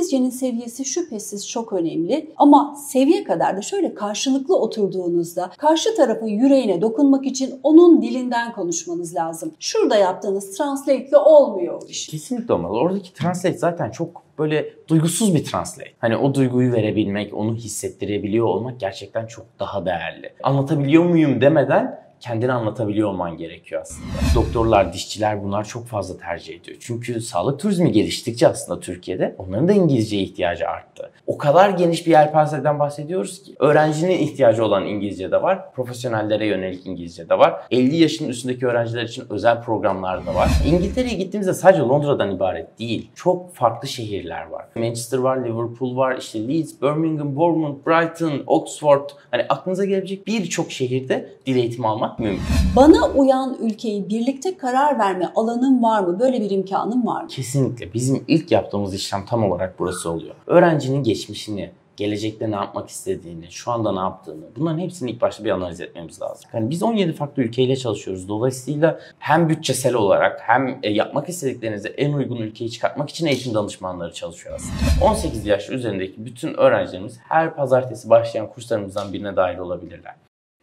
İngilizcenin seviyesi şüphesiz çok önemli ama seviye kadar da şöyle karşılıklı oturduğunuzda karşı tarafın yüreğine dokunmak için onun dilinden konuşmanız lazım. Şurada yaptığınız translate'le olmuyor o iş. Kesinlikle olmaz. Oradaki translate zaten çok böyle duygusuz bir translate. Hani o duyguyu verebilmek, onu hissettirebiliyor olmak gerçekten çok daha değerli. Anlatabiliyor muyum demeden kendini anlatabiliyor olman gerekiyor aslında. Doktorlar, dişçiler bunlar çok fazla tercih ediyor. Çünkü sağlık turizmi geliştikçe aslında Türkiye'de onların da İngilizceye ihtiyacı arttı. O kadar geniş bir yelpazeden bahsediyoruz ki öğrencinin ihtiyacı olan İngilizce de var, profesyonellere yönelik İngilizce de var. 50 yaşın üstündeki öğrenciler için özel programlar da var. İngiltere'ye gittiğimizde sadece Londra'dan ibaret değil. Çok farklı şehirler var. Manchester var, Liverpool var, işte Leeds, Birmingham, Bournemouth, Brighton, Oxford. Hani aklınıza gelebilecek birçok şehirde dil eğitimi almak mümkün. Bana uyan ülkeyi birlikte karar verme alanım var mı? Böyle bir imkanım var mı? Kesinlikle. Bizim ilk yaptığımız işlem tam olarak burası oluyor. Öğrencinin geçmişini, gelecekte ne yapmak istediğini, şu anda ne yaptığını, bunların hepsini ilk başta bir analiz etmemiz lazım. Yani biz 17 farklı ülkeyle çalışıyoruz. Dolayısıyla hem bütçesel olarak hem yapmak istediklerinize en uygun ülkeyi çıkartmak için eğitim danışmanları çalışıyor aslında. 18 yaş üzerindeki bütün öğrencilerimiz her pazartesi başlayan kurslarımızdan birine dahil olabilirler.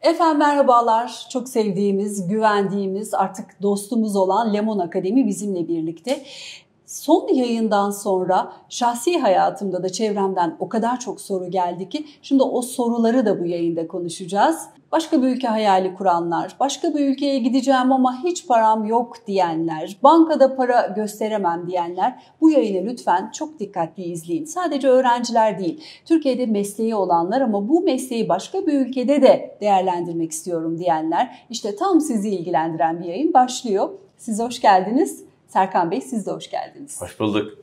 Efendim merhabalar. Çok sevdiğimiz, güvendiğimiz, artık dostumuz olan Lemon Akademi bizimle birlikte. Son yayından sonra şahsi hayatımda da çevremden o kadar çok soru geldi ki şimdi o soruları da bu yayında konuşacağız. Başka bir ülke hayali kuranlar, başka bir ülkeye gideceğim ama hiç param yok diyenler, bankada para gösteremem diyenler bu yayını lütfen çok dikkatli izleyin. Sadece öğrenciler değil, Türkiye'de mesleği olanlar ama bu mesleği başka bir ülkede de değerlendirmek istiyorum diyenler, işte tam sizi ilgilendiren bir yayın başlıyor. Siz hoş geldiniz. Serkan Bey siz de hoş geldiniz. Hoş bulduk.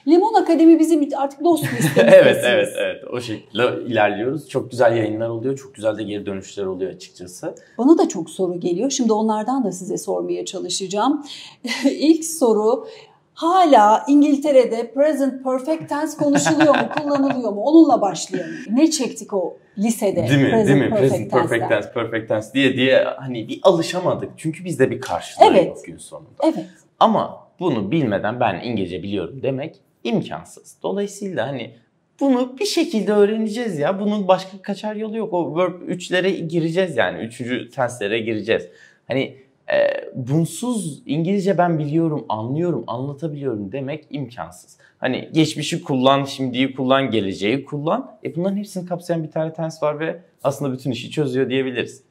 Lemon Akademi bizim artık dost listemizdesiniz. Evet. O şekilde ilerliyoruz. Çok güzel yayınlar oluyor. Çok güzel de geri dönüşler oluyor açıkçası. Bana da çok soru geliyor. Şimdi onlardan da size sormaya çalışacağım. İlk soru, hala İngiltere'de present perfect tense konuşuluyor mu, kullanılıyor mu? Onunla başlayalım. Ne çektik o lisede? Değil mi? Present Perfect tense diye hani bir alışamadık. Çünkü bizde bir karşılığı yok gün sonunda. Evet. Ama bunu bilmeden ben İngilizce biliyorum demek imkansız. Dolayısıyla hani bunu bir şekilde öğreneceğiz ya. Bunun başka kaçar yolu yok. O verb 3'lere gireceğiz yani. 3. tense'lere gireceğiz. Hani bunsuz İngilizce ben biliyorum, anlıyorum, anlatabiliyorum demek imkansız. Hani geçmişi kullan, şimdiyi kullan, geleceği kullan. Bunların hepsini kapsayan bir tane tense var ve aslında bütün işi çözüyor diyebiliriz.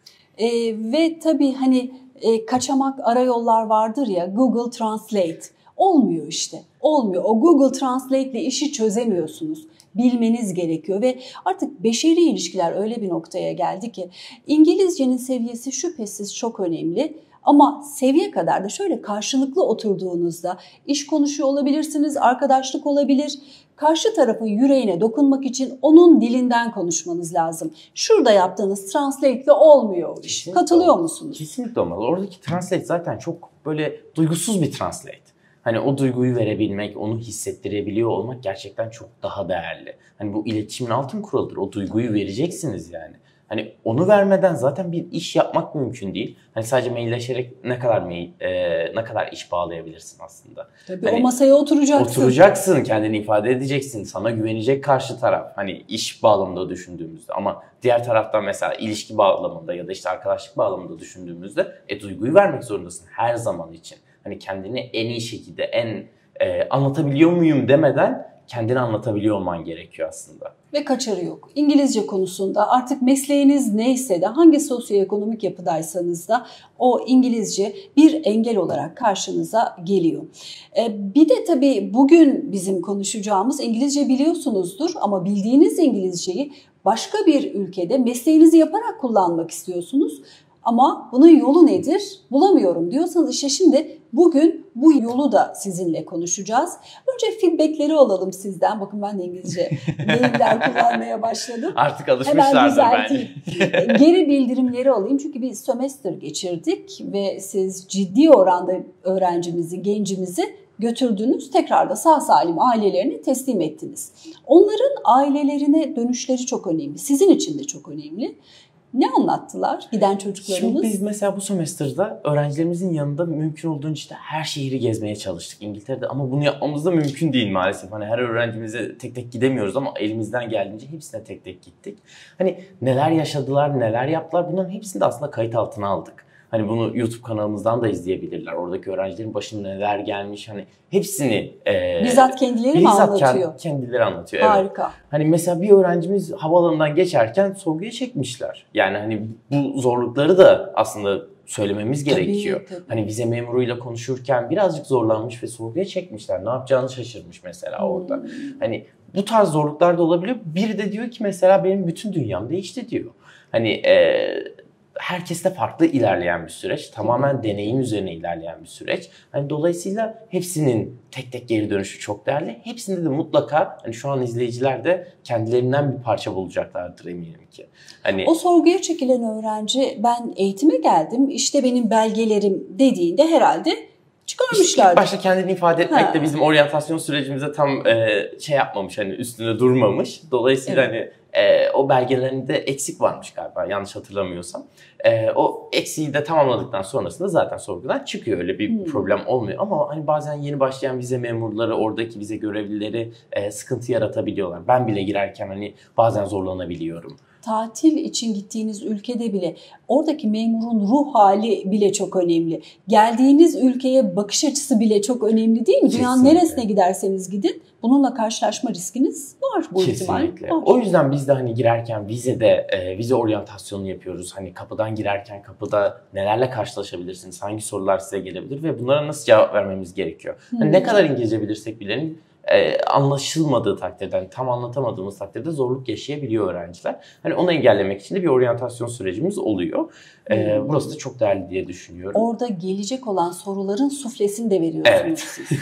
Ve tabii hani kaçamak arayollar vardır ya, Google Translate. Olmuyor işte. Olmuyor. O Google Translate ile işi çözemiyorsunuz. Bilmeniz gerekiyor ve artık beşeri ilişkiler öyle bir noktaya geldi ki İngilizcenin seviyesi şüphesiz çok önemli. Ama seviye kadar da şöyle karşılıklı oturduğunuzda iş konuşuyor olabilirsiniz, arkadaşlık olabilir. Karşı tarafın yüreğine dokunmak için onun dilinden konuşmanız lazım. Şurada yaptığınız translate'le olmuyor o iş. Kesinlikle Katılıyor olmaz. musunuz? Kesinlikle olmaz. Oradaki translate zaten çok böyle duygusuz bir translate. Hani o duyguyu verebilmek, onu hissettirebiliyor olmak gerçekten çok daha değerli. Hani bu iletişimin altın kuralıdır. O duyguyu vereceksiniz yani. Hani onu vermeden zaten bir iş yapmak mümkün değil. Hani sadece mailleşerek ne kadar iş bağlayabilirsin aslında. Tabii hani o masaya oturacaksın. Oturacaksın, kendini ifade edeceksin. Sana güvenecek karşı taraf. Hani iş bağlamında düşündüğümüzde ama diğer taraftan mesela ilişki bağlamında ya da işte arkadaşlık bağlamında düşündüğümüzde duyguyu vermek zorundasın her zaman için. Hani kendini en iyi şekilde anlatabiliyor muyum demeden kendini anlatabiliyor olman gerekiyor aslında. Ve kaçarı yok. İngilizce konusunda artık mesleğiniz neyse de hangi sosyoekonomik yapıdaysanız da o İngilizce bir engel olarak karşınıza geliyor. Bir de tabii bugün bizim konuşacağımız İngilizce biliyorsunuzdur ama bildiğiniz İngilizceyi başka bir ülkede mesleğinizi yaparak kullanmak istiyorsunuz. Ama bunun yolu nedir? Bulamıyorum diyorsanız işte şimdi bugün bu yolu da sizinle konuşacağız. Önce feedbackleri alalım sizden. Bakın ben de İngilizce deyimler kullanmaya başladım. Artık alışmışlardır bence. Geri bildirimleri alayım çünkü bir sömestr geçirdik ve siz ciddi oranda öğrencimizi, gencimizi götürdünüz. Tekrar da sağ salim ailelerine teslim ettiniz. Onların ailelerine dönüşleri çok önemli. Sizin için de çok önemli. Ne anlattılar giden çocuklarımız? Şimdi biz mesela bu semester'da öğrencilerimizin yanında mümkün olduğunca işte her şehri gezmeye çalıştık İngiltere'de. Ama bunu yapmamız da mümkün değil maalesef. Hani her öğrencimize tek tek gidemiyoruz ama elimizden geldiğince hepsine tek tek gittik. Hani neler yaşadılar, neler yaptılar, bunların hepsini de aslında kayıt altına aldık. Hani bunu YouTube kanalımızdan da izleyebilirler. Oradaki öğrencilerin başına neler gelmiş, hani hepsini bizzat kendileri mi anlatıyor? Kendileri anlatıyor. Harika. Evet. Hani mesela bir öğrencimiz havaalanından geçerken sorguya çekmişler. Yani hani bu zorlukları da aslında söylememiz gerekiyor. Tabii. Hani vize memuruyla konuşurken birazcık zorlanmış ve sorguya çekmişler. Ne yapacağını şaşırmış mesela orada. Hani bu tarz zorluklar da olabiliyor. Biri de diyor ki mesela benim bütün dünyam değişti diyor. Hani herkeste farklı ilerleyen bir süreç. Tamamen deneyim üzerine ilerleyen bir süreç. Hani dolayısıyla hepsinin tek tek geri dönüşü çok değerli. Hepsinde de mutlaka hani şu an izleyiciler de kendilerinden bir parça bulacaklardır eminim ki. Hani o sorguya çekilen öğrenci ben eğitime geldim işte benim belgelerim dediğinde herhalde çıkarmışlar. İlk başta kendini ifade etmek de bizim oryantasyon sürecimize tam şey yapmamış, hani üstünde durmamış. Dolayısıyla hani o belgelerinde eksik varmış galiba yanlış hatırlamıyorsam. O eksiği de tamamladıktan sonrasında zaten sorgudan çıkıyor. Öyle bir problem olmuyor. Ama hani bazen yeni başlayan vize memurları, oradaki vize görevlileri sıkıntı yaratabiliyorlar. Ben bile girerken hani bazen zorlanabiliyorum. Tatil için gittiğiniz ülkede bile oradaki memurun ruh hali bile çok önemli. Geldiğiniz ülkeye bakış açısı bile çok önemli değil mi? Dünyanın neresine giderseniz gidin bununla karşılaşma riskiniz var bu ihtimal. Kesinlikle. O yüzden biz de hani girerken vizede vize oryantasyonu yapıyoruz. Hani kapıdan girerken kapıda nelerle karşılaşabilirsiniz, hangi sorular size gelebilir ve bunlara nasıl cevap vermemiz gerekiyor. Hani ne kadar İngilizce bilirsek bilelim anlaşılmadığı takdirde, tam anlatamadığımız takdirde zorluk yaşayabiliyor öğrenciler. Hani onu engellemek için de bir oryantasyon sürecimiz oluyor. Burası da çok değerli diye düşünüyorum. Orada gelecek olan soruların suflesini de veriyorsunuz siz.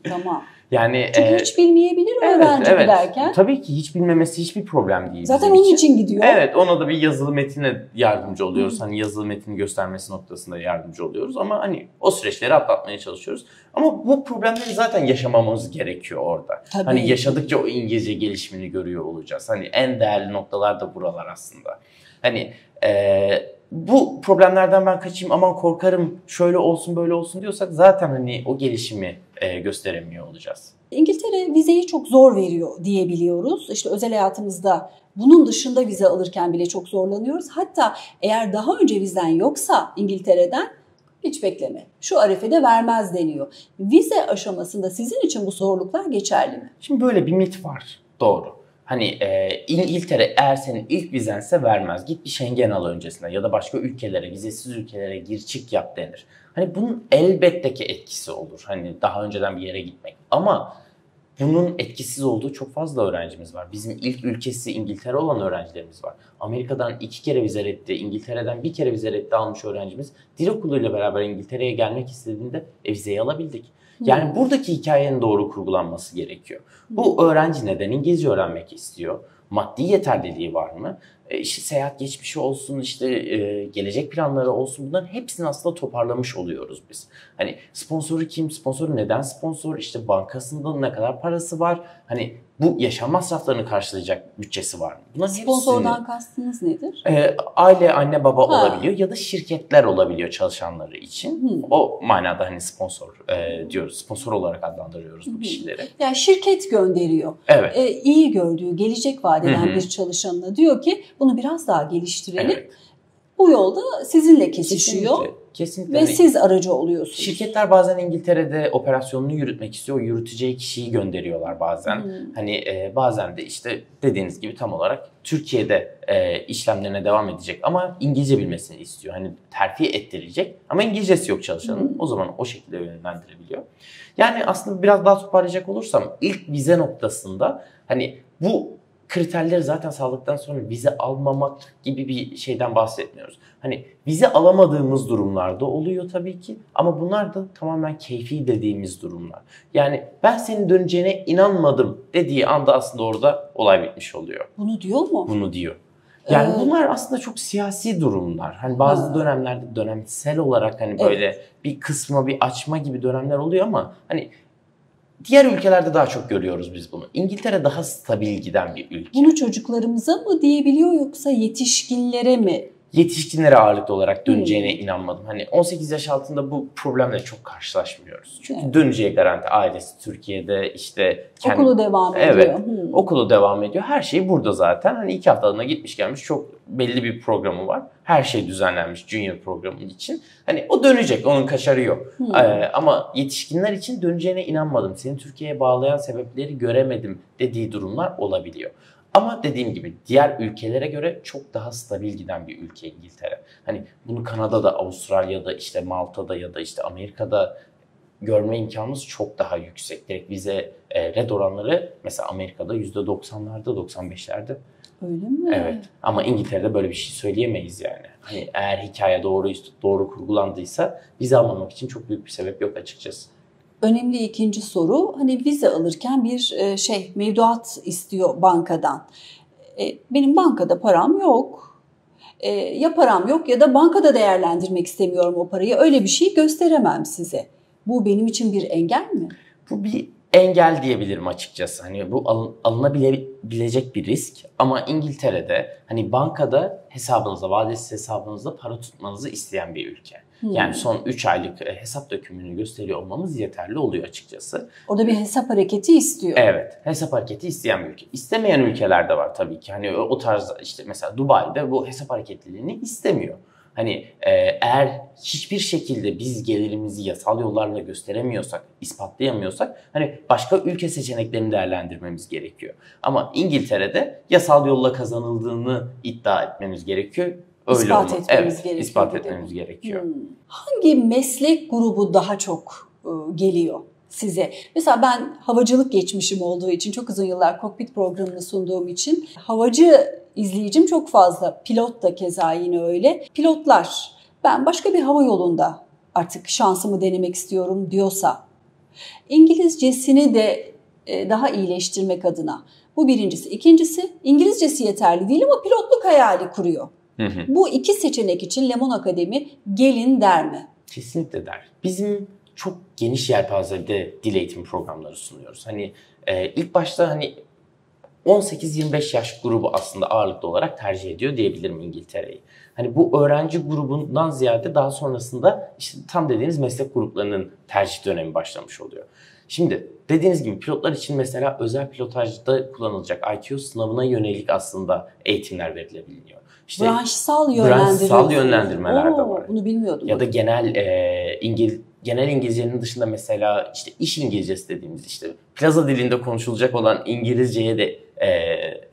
Tamam. Yani çünkü hiç bilmeyebilir öğrenci giderken. Tabii ki hiç bilmemesi hiçbir problem değil. Zaten onun için gidiyor. Evet, ona da bir yazılı metinle yardımcı oluyoruz. Hani yazılı metini göstermesi noktasında yardımcı oluyoruz ama hani o süreçleri atlatmaya çalışıyoruz. Ama bu problemleri zaten yaşamamız gerekiyor orada. Tabii. Hani yaşadıkça o İngilizce gelişimini görüyor olacağız. Hani en değerli noktalar da buralar aslında. Hani bu problemlerden ben kaçayım, aman korkarım, şöyle olsun böyle olsun diyorsak zaten hani o gelişimi gösteremiyor olacağız. İngiltere vizeyi çok zor veriyor diyebiliyoruz. İşte özel hayatımızda bunun dışında vize alırken bile çok zorlanıyoruz. Hatta eğer daha önce vizen yoksa İngiltere'den hiç bekleme. Şu arefede vermez deniyor. Vize aşamasında sizin için bu zorluklar geçerli mi? Şimdi böyle bir mit var. Doğru. Hani İngiltere eğer senin ilk vizense vermez. Git bir Schengen al öncesinde ya da başka ülkelere, vizesiz ülkelere gir çık yap denir. Hani bunun elbette ki etkisi olur. Hani daha önceden bir yere gitmek. Ama bunun etkisiz olduğu çok fazla öğrencimiz var. Bizim ilk ülkesi İngiltere olan öğrencilerimiz var. Amerika'dan 2 kere vize reddi, İngiltere'den 1 kere vize reddi almış öğrencimiz. Dil okuluyla beraber İngiltere'ye gelmek istediğinde vizeyi alabildik. Yani buradaki hikayenin doğru kurgulanması gerekiyor. Bu öğrenci neden İngilizce öğrenmek istiyor? Maddi yeterliliği var mı? İşte seyahat geçmişi olsun, işte gelecek planları olsun, bunların hepsini aslında toparlamış oluyoruz biz. Hani sponsoru kim, sponsoru neden sponsor, işte bankasında ne kadar parası var, hani bu yaşam masraflarını karşılayacak bütçesi var mı? Bunların sponsordan hepsini, kastınız nedir? Aile, anne, baba olabiliyor ya da şirketler olabiliyor çalışanları için. O manada hani sponsor diyoruz, sponsor olarak adlandırıyoruz bu kişileri. Yani şirket gönderiyor. Evet. İyi gördüğü, gelecek vadeden bir çalışanına diyor ki bunu biraz daha geliştirelim. Evet. Bu yolda sizinle kesişiyor. Kesinlikle. Ve siz aracı oluyorsunuz. Şirketler bazen İngiltere'de operasyonunu yürütmek istiyor. O yürüteceği kişiyi gönderiyorlar bazen. Hani bazen de işte dediğiniz gibi tam olarak Türkiye'de işlemlerine devam edecek ama İngilizce bilmesini istiyor. Hani terfi ettirecek ama İngilizcesi yok çalışanın. O zaman o şekilde yönlendirebiliyor. Yani aslında biraz daha toparlayacak olursam ilk vize noktasında hani bu kriterleri zaten sağladıktan sonra vize almamak gibi bir şeyden bahsetmiyoruz. Hani vize alamadığımız durumlarda oluyor tabii ki ama bunlar da tamamen keyfi dediğimiz durumlar. Yani ben senin döneceğine inanmadım dediği anda aslında orada olay bitmiş oluyor. Bunu diyor mu? Bunu diyor. Yani bunlar aslında çok siyasi durumlar. Hani bazı dönemlerde dönemsel olarak hani böyle bir kısma bir açma gibi dönemler oluyor ama hani Diğer ülkelerde daha çok görüyoruz biz bunu. İngiltere daha stabil giden bir ülke. Bunu çocuklarımıza mı diyebiliyor yoksa yetişkinlere mi? Yetişkinlere ağırlıklı olarak döneceğine inanmadım. Hani 18 yaş altında bu problemle çok karşılaşmıyoruz. Çünkü döneceği garanti, ailesi Türkiye'de, işte okulu devam ediyor. Evet, okulu devam ediyor. Her şey burada zaten. Hani 2 haftalığına gitmiş gelmiş, çok belli bir programı var. Her şey düzenlenmiş Junior programının için. Hani o dönecek, onun kaçarı yok. Ama yetişkinler için döneceğine inanmadım. Seni Türkiye'ye bağlayan sebepleri göremedim dediği durumlar olabiliyor. Ama dediğim gibi diğer ülkelere göre çok daha stabil giden bir ülke İngiltere. Hani bunu Kanada'da, Avustralya'da, işte Malta'da ya da işte Amerika'da görme imkanımız çok daha yüksek. Direkt vize red oranları mesela Amerika'da %90'larda, 95'lerde. Öyle mi? Evet. Ama İngiltere'de böyle bir şey söyleyemeyiz yani. Hani eğer hikaye doğru kurgulandıysa vize almamak için çok büyük bir sebep yok açıkçası. Önemli ikinci soru, hani vize alırken bir mevduat istiyor bankadan. Benim bankada param yok. Ya param yok ya da bankada değerlendirmek istemiyorum o parayı. Öyle bir şey gösteremem size. Bu benim için bir engel mi? Bu bir engel diyebilirim açıkçası. Hani bu alınabilecek bir risk. Ama İngiltere'de hani bankada hesabınızda, vadesiz hesabınızda para tutmanızı isteyen bir ülke. Yani son 3 aylık hesap dökümünü gösteriyor olmamız yeterli oluyor açıkçası. Orada bir hesap hareketi istiyor. Evet, hesap hareketi isteyen bir ülke. İstemeyen ülkeler de var tabii ki. Hani o tarz işte mesela Dubai'de bu hesap hareketliliğini istemiyor. Hani eğer hiçbir şekilde biz gelirimizi yasal yollarla gösteremiyorsak, ispatlayamıyorsak hani başka ülke seçeneklerini değerlendirmemiz gerekiyor. Ama İngiltere'de yasal yolla kazanıldığını iddia etmemiz gerekiyor. İspat etmemiz gerekiyor. Hangi meslek grubu daha çok geliyor size? Mesela ben havacılık geçmişim olduğu için, çok uzun yıllar kokpit programını sunduğum için havacı izleyicim çok fazla. Pilot da keza yine öyle. Pilotlar, ben başka bir hava yolunda artık şansımı denemek istiyorum diyorsa, İngilizcesini de daha iyileştirmek adına, bu birincisi. İkincisi, İngilizcesi yeterli değil ama pilotluk hayali kuruyor. Bu iki seçenek için Lemon Akademi gelin der mi? Kesinlikle der. Bizim çok geniş yelpazede dil eğitimi programları sunuyoruz. Hani ilk başta hani 18-25 yaş grubu aslında ağırlıklı olarak tercih ediyor diyebilirim İngiltere'yi. Hani bu öğrenci grubundan ziyade daha sonrasında işte tam dediğiniz meslek gruplarının tercih dönemi başlamış oluyor. Şimdi dediğiniz gibi pilotlar için mesela özel pilotajda kullanılacak IQ sınavına yönelik aslında eğitimler verilebiliyor. İşte branşsal yönlendirmeler de var. Bunu bilmiyordum. Ya da genel İngilizcenin dışında mesela işte iş İngilizcesi dediğimiz işte plaza dilinde konuşulacak olan İngilizceye de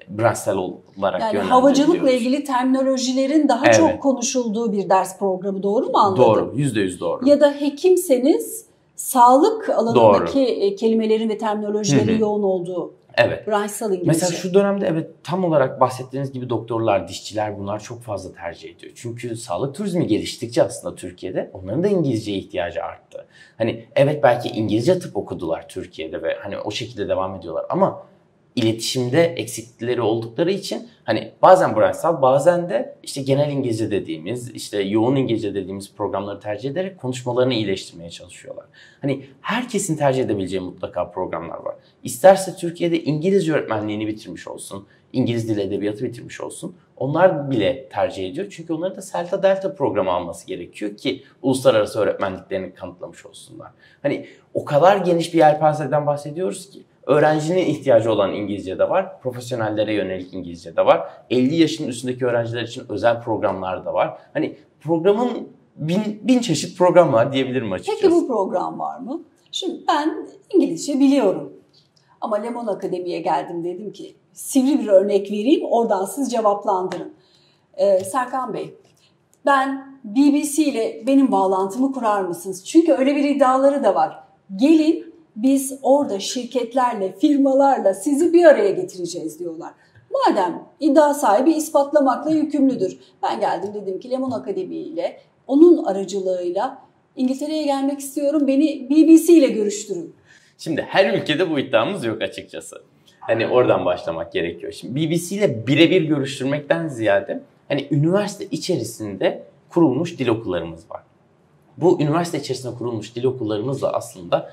branşsal olarak yani yönlendiriyoruz. Havacılıkla ilgili terminolojilerin daha çok konuşulduğu bir ders programı, doğru mu anladım? Doğru, %100 doğru. Ya da hekimseniz sağlık alanındaki kelimelerin ve terminolojilerin yoğun olduğu. Evet. Branşsal İngilizce. Mesela şu dönemde tam olarak bahsettiğiniz gibi doktorlar, dişçiler bunlar çok fazla tercih ediyor. Çünkü sağlık turizmi geliştikçe aslında Türkiye'de onların da İngilizceye ihtiyacı arttı. Hani evet belki İngilizce tıp okudular Türkiye'de ve hani o şekilde devam ediyorlar ama iletişimde eksiklikleri oldukları için hani bazen branşsal bazen de işte genel İngilizce dediğimiz işte yoğun İngilizce dediğimiz programları tercih ederek konuşmalarını iyileştirmeye çalışıyorlar. Hani herkesin tercih edebileceği mutlaka programlar var. İsterse Türkiye'de İngilizce öğretmenliğini bitirmiş olsun, İngiliz Dili Edebiyatı bitirmiş olsun. Onlar bile tercih ediyor. Çünkü onların da Celta Delta programı alması gerekiyor ki uluslararası öğretmenliklerini kanıtlamış olsunlar. Hani o kadar geniş bir yelpazeden bahsediyoruz ki öğrencinin ihtiyacı olan İngilizce de var, profesyonellere yönelik İngilizce de var. 50 yaşın üstündeki öğrenciler için özel programlar da var. Hani programın bin çeşit program var diyebilirim açıkçası. Peki bu program var mı? Şimdi ben İngilizce biliyorum. Ama Lemon Akademi'ye geldim, dedim ki sivri bir örnek vereyim, oradan siz cevaplandırın. Serkan Bey, ben BBC ile benim bağlantımı kurar mısınız? Çünkü öyle bir iddiaları da var. Gelin biz orada şirketlerle, firmalarla sizi bir araya getireceğiz diyorlar. Madem iddia sahibi ispatlamakla yükümlüdür. Ben geldim, dedim ki Lemon Akademi ile onun aracılığıyla İngiltere'ye gelmek istiyorum, beni BBC ile görüştürün. Şimdi her ülkede bu iddiamız yok açıkçası. Hani oradan başlamak gerekiyor. Şimdi BBC ile birebir görüştürmekten ziyade hani üniversite içerisinde kurulmuş dil okullarımız var. Bu üniversite içerisinde kurulmuş dil okullarımızla aslında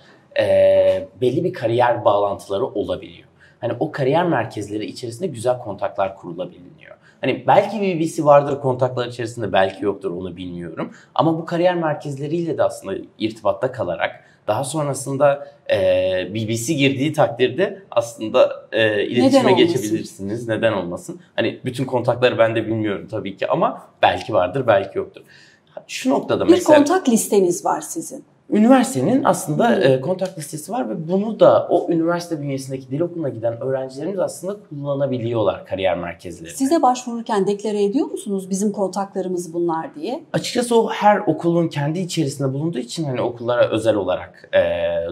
belli bir kariyer bağlantıları olabiliyor. Hani o kariyer merkezleri içerisinde güzel kontaklar kurulabiliyor. Hani belki BBC vardır kontaklar içerisinde, belki yoktur, onu bilmiyorum. Ama bu kariyer merkezleriyle de aslında irtibatta kalarak daha sonrasında BBC girdiği takdirde aslında iletişime geçebilirsiniz. Neden olmasın? Hani bütün kontakları ben de bilmiyorum tabii ki ama belki vardır, belki yoktur. Şu noktada mesela... Bir kontak listeniz var sizin. Üniversitenin aslında kontak listesi var ve bunu da o üniversite bünyesindeki dil okuluna giden öğrencilerimiz aslında kullanabiliyorlar kariyer merkezlerinde. Size başvururken deklare ediyor musunuz bizim kontaklarımız bunlar diye? Açıkçası o her okulun kendi içerisinde bulunduğu için hani okullara özel olarak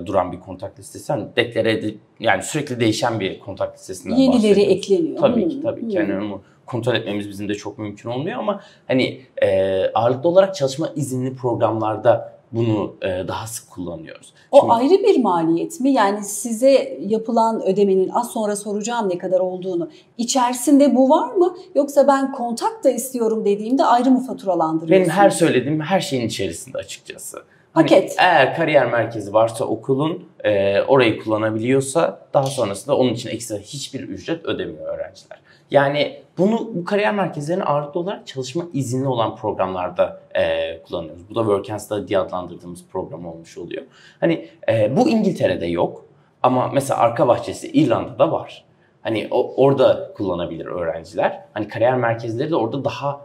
duran bir kontak listesi. Hani deklare edip yani sürekli değişen bir kontak listesinden bahsediyoruz. Yenileri ekleniyor. Tabii ki. Yani onu kontrol etmemiz bizim de çok mümkün olmuyor ama hani ağırlıklı olarak çalışma izinli programlarda bunu daha sık kullanıyoruz. O ayrı bir maliyet mi? Yani size yapılan ödemenin, az sonra soracağım ne kadar olduğunu, içerisinde bu var mı? Yoksa ben kontak da istiyorum dediğimde ayrı mı faturalandırıyorsunuz? Benim her söylediğim her şeyin içerisinde açıkçası. Paket. Eğer kariyer merkezi varsa okulun orayı kullanabiliyorsa daha sonrasında onun için ekstra hiçbir ücret ödemiyor öğrenciler. Yani bu kariyer merkezlerinin ağırlıklı olarak çalışma izinli olan programlarda kullanıyoruz. Bu da Work and Study diye adlandırdığımız program olmuş oluyor. Hani bu İngiltere'de yok ama mesela arka bahçesi İrlanda'da var. Hani orada kullanabilir öğrenciler. Hani kariyer merkezleri de orada daha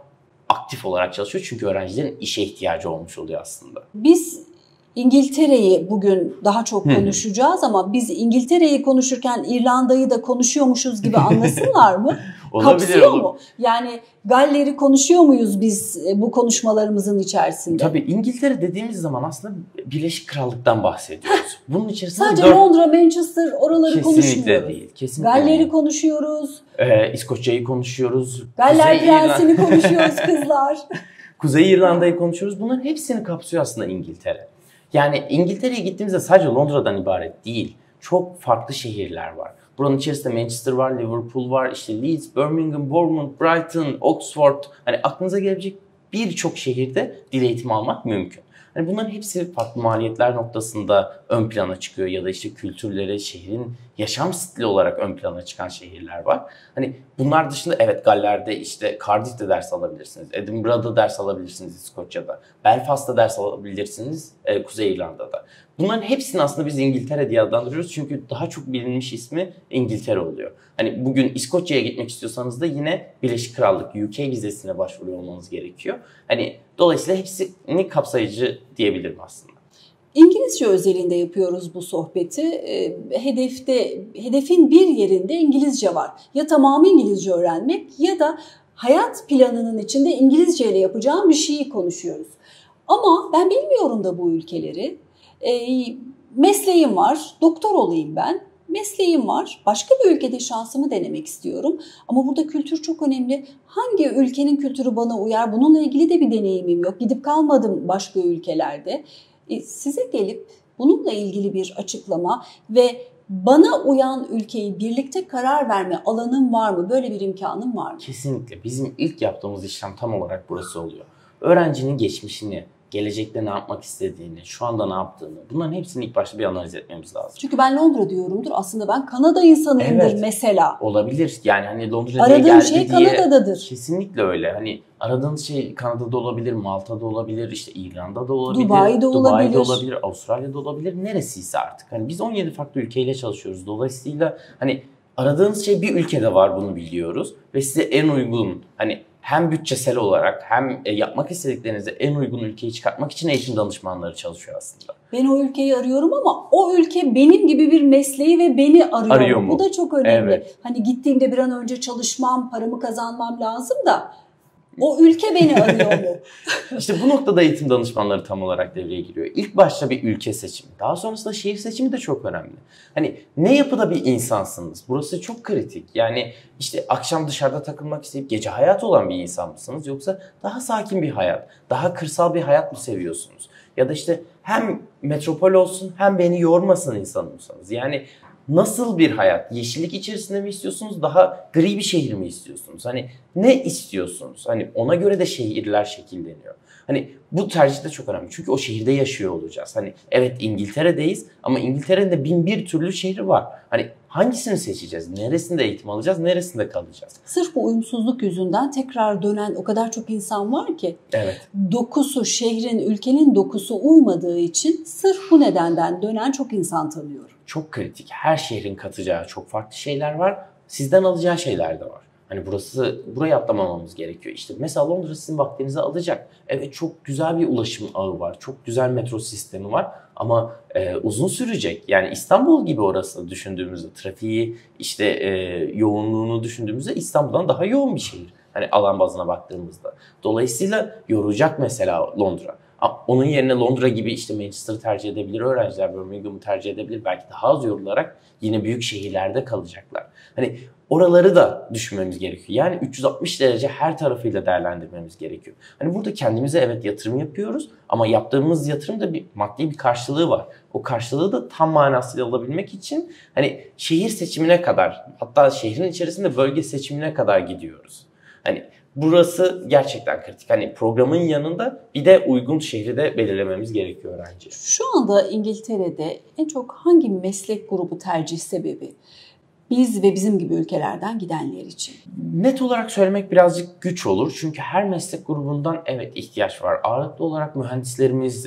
aktif olarak çalışıyor çünkü öğrencilerin işe ihtiyacı olmuş oluyor aslında. Biz İngiltere'yi bugün daha çok konuşacağız ama biz İngiltere'yi konuşurken İrlanda'yı da konuşuyormuşuz gibi anlasınlar mı? Kapsıyor mu? Yani Galler'i konuşuyor muyuz biz bu konuşmalarımızın içerisinde? Tabii İngiltere dediğimiz zaman aslında Birleşik Krallık'tan bahsediyoruz. Bunun içerisinde sadece Londra, Manchester oraları konuşmuyoruz. Kesinlikle değil. Galler'i konuşuyoruz. İskoçya'yı konuşuyoruz. Galler Prensi'ni konuşuyoruz kızlar. Kuzey İrlanda'yı konuşuyoruz. Bunların hepsini kapsıyor aslında İngiltere. Yani İngiltere'ye gittiğimizde sadece Londra'dan ibaret değil. Çok farklı şehirler var. Buranın içerisinde Manchester var, Liverpool var, işte Leeds, Birmingham, Bournemouth, Brighton, Oxford. Hani aklınıza gelebilecek birçok şehirde dil eğitimi almak mümkün. Hani bunların hepsi farklı maliyetler noktasında ön plana çıkıyor ya da işte kültürleri, şehrin yaşam stili olarak ön plana çıkan şehirler var. Hani bunlar dışında evet Galler'de işte Cardiff'te ders alabilirsiniz, Edinburgh'da ders alabilirsiniz İskoçya'da, Belfast'ta ders alabilirsiniz Kuzey İrlanda'da. Bunların hepsini aslında biz İngiltere diye adlandırıyoruz çünkü daha çok bilinmiş ismi İngiltere oluyor. Hani bugün İskoçya'ya gitmek istiyorsanız da yine Birleşik Krallık UK vizesine başvuruyor olmanız gerekiyor. Hani dolayısıyla hepsini kapsayıcı diyebilirim aslında. İngilizce özelinde yapıyoruz bu sohbeti. Hedefin bir yerinde İngilizce var. Ya tamamı İngilizce öğrenmek ya da hayat planının içinde İngilizce ile yapacağım bir şeyi konuşuyoruz. Ama ben bilmiyorum da bu ülkeleri. Mesleğim var, doktor olayım ben. Mesleğim var, başka bir ülkede şansımı denemek istiyorum. Ama burada kültür çok önemli. Hangi ülkenin kültürü bana uyar? Bununla ilgili de bir deneyimim yok. Gidip kalmadım başka ülkelerde. Size gelip bununla ilgili bir açıklama ve bana uyan ülkeyi birlikte karar verme alanım var mı? Böyle bir imkanım var mı? Kesinlikle. Bizim ilk yaptığımız işlem tam olarak burası oluyor. Öğrencinin geçmişini, gelecekte ne yapmak istediğini, şu anda ne yaptığını, bunların hepsini ilk başta bir analiz etmemiz lazım. Çünkü ben Londra diyorumdur. Aslında ben Kanada insanıyımdır mesela. Olabilir. Yani hani Londra'ya aradığım geldi şey diye. Kanada'dadır. Kesinlikle öyle. Hani aradığınız şey Kanada'da olabilir, Malta'da olabilir, işte İrlanda'da olabilir, Dubai'de olabilir, Avustralya'da olabilir, neresiyse artık. Hani biz 17 farklı ülkeyle çalışıyoruz. Dolayısıyla hani aradığınız şey bir ülkede var, bunu biliyoruz ve size en uygun hani hem bütçesel olarak hem yapmak istediklerinize en uygun ülkeyi çıkartmak için eğitim danışmanları çalışıyor aslında. Ben o ülkeyi arıyorum ama o ülke benim gibi bir mesleği ve beni arıyor mu? Bu da çok önemli. Evet. Hani gittiğimde bir an önce çalışmam, paramı kazanmam lazım da o ülke beni arıyor mu? İşte bu noktada eğitim danışmanları tam olarak devreye giriyor. İlk başta bir ülke seçimi, daha sonrasında şehir seçimi de çok önemli. Hani ne yapıda bir insansınız? Burası çok kritik. Yani işte akşam dışarıda takılmak isteyip gece hayatı olan bir insan mısınız? Yoksa daha sakin bir hayat, daha kırsal bir hayat mı seviyorsunuz? Ya da işte hem metropol olsun hem beni yormasın insan mısınız? Yani nasıl bir hayat? Yeşillik içerisinde mi istiyorsunuz? Daha gri bir şehir mi istiyorsunuz? Hani ne istiyorsunuz? Hani ona göre de şehirler şekilleniyor. Hani bu tercih de çok önemli. Çünkü o şehirde yaşıyor olacağız. Hani evet İngiltere'deyiz ama İngiltere'nin de bin bir türlü şehri var. Hani hangisini seçeceğiz? Neresinde eğitim alacağız? Neresinde kalacağız? Sırf bu uyumsuzluk yüzünden tekrar dönen o kadar çok insan var ki. Evet. Dokusu, şehrin, ülkenin dokusu uymadığı için sırf bu nedenden dönen çok insan tanıyorum. Çok kritik. Her şehrin katacağı çok farklı şeyler var. Sizden alacağı şeyler de var. Hani burayı atlamamamız gerekiyor. İşte mesela Londra sizin vaktinizi alacak. Evet çok güzel bir ulaşım ağı var. Çok güzel metro sistemi var. Ama uzun sürecek. Yani İstanbul gibi orası düşündüğümüzde trafiği işte yoğunluğunu düşündüğümüzde İstanbul'dan daha yoğun bir şehir. Hani alan bazına baktığımızda. Dolayısıyla yoracak mesela Londra. Onun yerine Londra gibi işte Manchester'ı tercih edebilir öğrenciler, Birmingham'ı tercih edebilir. Belki daha az yorularak yine büyük şehirlerde kalacaklar. Hani oraları da düşünmemiz gerekiyor. Yani 360 derece her tarafıyla değerlendirmemiz gerekiyor. Hani burada kendimize evet yatırım yapıyoruz ama yaptığımız yatırımda bir maddi bir karşılığı var. O karşılığı da tam manasıyla alabilmek için hani şehir seçimine kadar, hatta şehrin içerisinde bölge seçimine kadar gidiyoruz. Hani burası gerçekten kritik. Hani programın yanında bir de uygun şehri de belirlememiz gerekiyor öğrenci. Şu anda İngiltere'de en çok hangi meslek grubu tercih sebebi? Biz ve bizim gibi ülkelerden gidenler için. Net olarak söylemek birazcık güç olur. Çünkü her meslek grubundan evet ihtiyaç var. Ağırlıklı olarak mühendislerimiz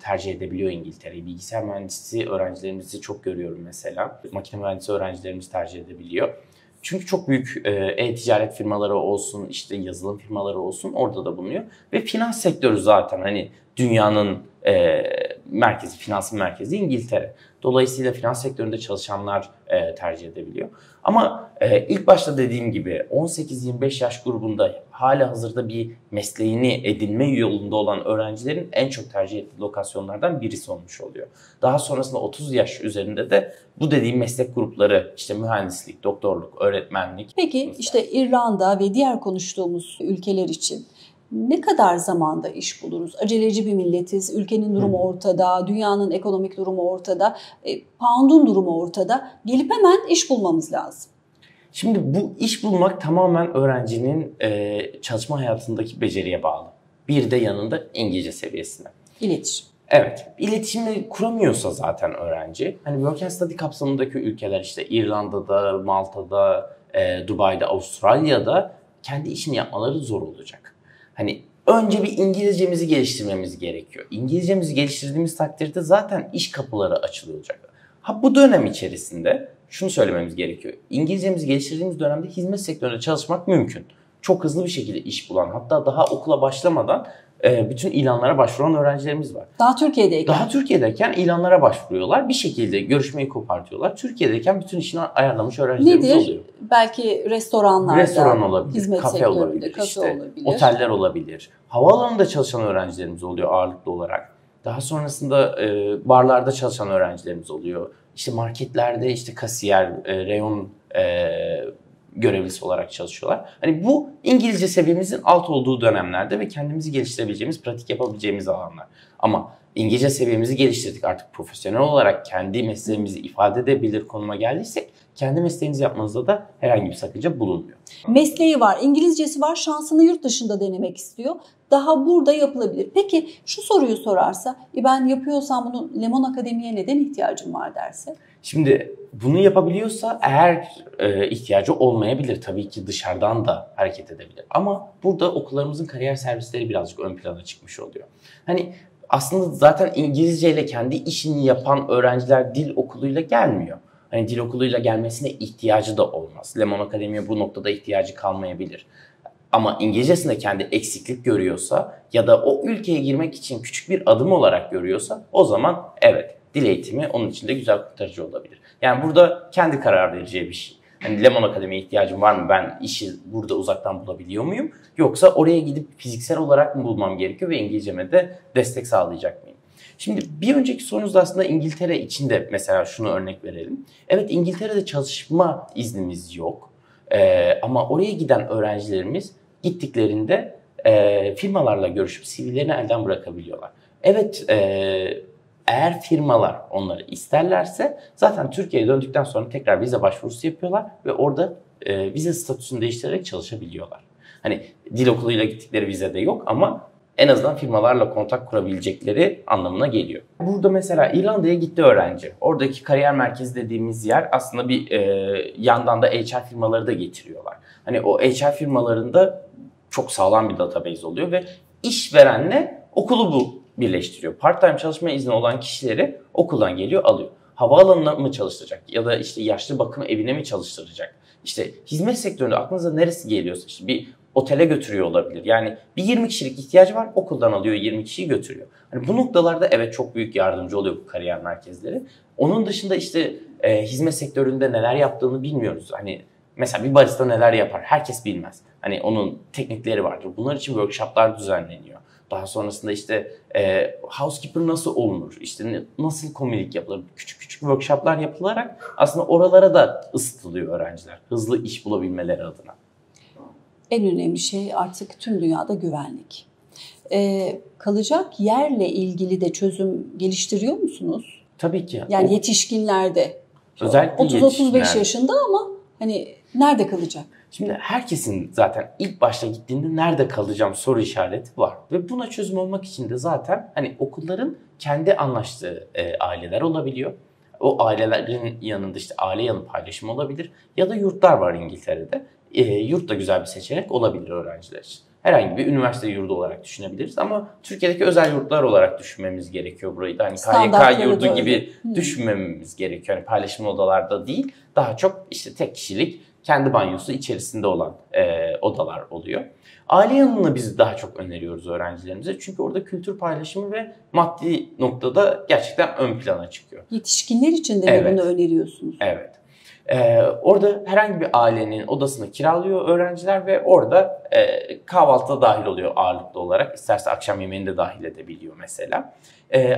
tercih edebiliyor İngiltere'yi. Bilgisayar mühendisi öğrencilerimizi çok görüyorum mesela. Makine mühendisi öğrencilerimiz tercih edebiliyor. Çünkü çok büyük e-ticaret firmaları olsun, işte yazılım firmaları olsun orada da bulunuyor. Ve finans sektörü zaten hani dünyanın merkezi, finansın merkezi İngiltere. Dolayısıyla finans sektöründe çalışanlar tercih edebiliyor. Ama ilk başta dediğim gibi 18-25 yaş grubunda hala hazırda bir mesleğini edinme yolunda olan öğrencilerin en çok tercih ettiği lokasyonlardan birisi olmuş oluyor. Daha sonrasında 30 yaş üzerinde de bu dediğim meslek grupları işte mühendislik, doktorluk, öğretmenlik. Peki işte İrlanda ve diğer konuştuğumuz ülkeler için ne kadar zamanda iş buluruz? Aceleci bir milletiz, ülkenin durumu ortada, dünyanın ekonomik durumu ortada, pound'un durumu ortada. Gelip hemen iş bulmamız lazım. Şimdi bu iş bulmak tamamen öğrencinin çalışma hayatındaki beceriye bağlı. Bir de yanında İngilizce seviyesine. İletişim. Evet, iletişimi kuramıyorsa zaten öğrenci, hani Work and Study kapsamındaki ülkeler işte İrlanda'da, Malta'da, Dubai'de, Avustralya'da kendi işini yapmaları zor olacak. Hani önce bir İngilizcemizi geliştirmemiz gerekiyor. İngilizcemizi geliştirdiğimiz takdirde zaten iş kapıları açılıyor olacak. Bu dönem içerisinde şunu söylememiz gerekiyor. İngilizcemizi geliştirdiğimiz dönemde hizmet sektöründe çalışmak mümkün. Çok hızlı bir şekilde iş bulan, hatta daha okula başlamadan bütün ilanlara başvuran öğrencilerimiz var. Daha Türkiye'deyken ilanlara başvuruyorlar. Bir şekilde görüşmeyi kopartıyorlar. Türkiye'deyken bütün işini ayarlamış öğrencilerimiz oluyor. Belki restoranlarda, restoran olabilir, hizmet kafe olabilir, kafe işte, olabilir, oteller olabilir. Havaalanında çalışan öğrencilerimiz oluyor ağırlıklı olarak. Daha sonrasında barlarda çalışan öğrencilerimiz oluyor. İşte marketlerde işte kasiyer, reyon görevlisi olarak çalışıyorlar. Hani bu İngilizce seviyemizin alt olduğu dönemlerde ve kendimizi geliştirebileceğimiz, pratik yapabileceğimiz alanlar. Ama İngilizce seviyemizi geliştirdik, artık profesyonel olarak kendi mesleğimizi ifade edebilir konuma geldiysek kendi mesleğimizi yapmanızda da herhangi bir sakınca bulunmuyor. Mesleği var, İngilizcesi var, şansını yurt dışında denemek istiyor. Daha burada yapılabilir. Peki şu soruyu sorarsa, ben yapıyorsam bunu Lemon Akademi'ye neden ihtiyacım var derse? Şimdi bunu yapabiliyorsa eğer ihtiyacı olmayabilir. Tabii ki dışarıdan da hareket edebilir. Ama burada okullarımızın kariyer servisleri birazcık ön plana çıkmış oluyor. Hani aslında zaten İngilizceyle kendi işini yapan öğrenciler dil okuluyla gelmiyor. Hani dil okuluyla gelmesine ihtiyacı da olmaz. Lemon Akademi'ye bu noktada ihtiyacı kalmayabilir. Ama İngilizcesinde kendi eksiklik görüyorsa ya da o ülkeye girmek için küçük bir adım olarak görüyorsa o zaman evet dil eğitimi onun için de güzel kurtarıcı olabilir. Yani burada kendi karar vereceği bir şey. Hani Lemon Akademi'ye ihtiyacım var mı? Ben işi burada uzaktan bulabiliyor muyum? Yoksa oraya gidip fiziksel olarak mı bulmam gerekiyor ve İngilizceme de destek sağlayacak mıyım? Şimdi bir önceki sorunuzda aslında İngiltere için de mesela şunu örnek verelim. Evet İngiltere'de çalışma iznimiz yok. Ama oraya giden öğrencilerimiz gittiklerinde firmalarla görüşüp CV'lerini elden bırakabiliyorlar. Evet eğer firmalar onları isterlerse zaten Türkiye'ye döndükten sonra tekrar vize başvurusu yapıyorlar ve orada vize statüsünü değiştirerek çalışabiliyorlar. Hani dil okuluyla gittikleri vize de yok ama en azından firmalarla kontak kurabilecekleri anlamına geliyor. Burada mesela İrlanda'ya gitti öğrenci. Oradaki kariyer merkezi dediğimiz yer aslında bir yandan da HR firmaları da getiriyorlar. Hani o HR firmalarında çok sağlam bir database oluyor ve işverenle okulu bu birleştiriyor. Part-time çalışma izni olan kişileri okuldan geliyor, alıyor. Havaalanına mı çalıştıracak ya da işte yaşlı bakım evine mi çalıştıracak? İşte hizmet sektöründe aklınıza neresi geliyorsa işte bir otele götürüyor olabilir. Yani bir 20 kişilik ihtiyacı var, okuldan alıyor 20 kişiyi götürüyor. Hani bu noktalarda evet çok büyük yardımcı oluyor bu kariyer merkezleri. Onun dışında işte hizmet sektöründe neler yaptığını bilmiyoruz. Hani mesela bir barista neler yapar herkes bilmez. Hani onun teknikleri vardır. Bunlar için workshoplar düzenleniyor. Daha sonrasında işte housekeeper nasıl olunur, işte nasıl komilik yapılır, küçük küçük workshoplar yapılarak aslında oralara da ısıtılıyor öğrenciler. Hızlı iş bulabilmeleri adına. En önemli şey artık tüm dünyada güvenlik. Kalacak yerle ilgili de çözüm geliştiriyor musunuz? Tabii ki. Yani yetişkinlerde. Özellikle 30-35 yaşında ama hani nerede kalacak? Şimdi herkesin zaten ilk başta gittiğinde nerede kalacağım soru işareti var. Ve buna çözüm olmak için de zaten hani okulların kendi anlaştığı aileler olabiliyor. O ailelerin yanında işte aile yanı paylaşımı olabilir. Ya da yurtlar var İngiltere'de. Yurt da güzel bir seçenek olabilir öğrenciler için. Herhangi bir üniversite yurdu olarak düşünebiliriz ama Türkiye'deki özel yurtlar olarak düşünmemiz gerekiyor burayı da. Hani KYK yurdu gibi düşünmememiz gerekiyor. Yani paylaşımlı odalarda değil, daha çok işte tek kişilik kendi banyosu içerisinde olan odalar oluyor. Aile yanını biz daha çok öneriyoruz öğrencilerimize. Çünkü orada kültür paylaşımı ve maddi noktada gerçekten ön plana çıkıyor. Yetişkinler için de mi bunu öneriyorsunuz? Evet. Orada herhangi bir ailenin odasını kiralıyor öğrenciler ve orada kahvaltıda dahil oluyor ağırlıklı olarak. İsterse akşam yemeğini de dahil edebiliyor mesela.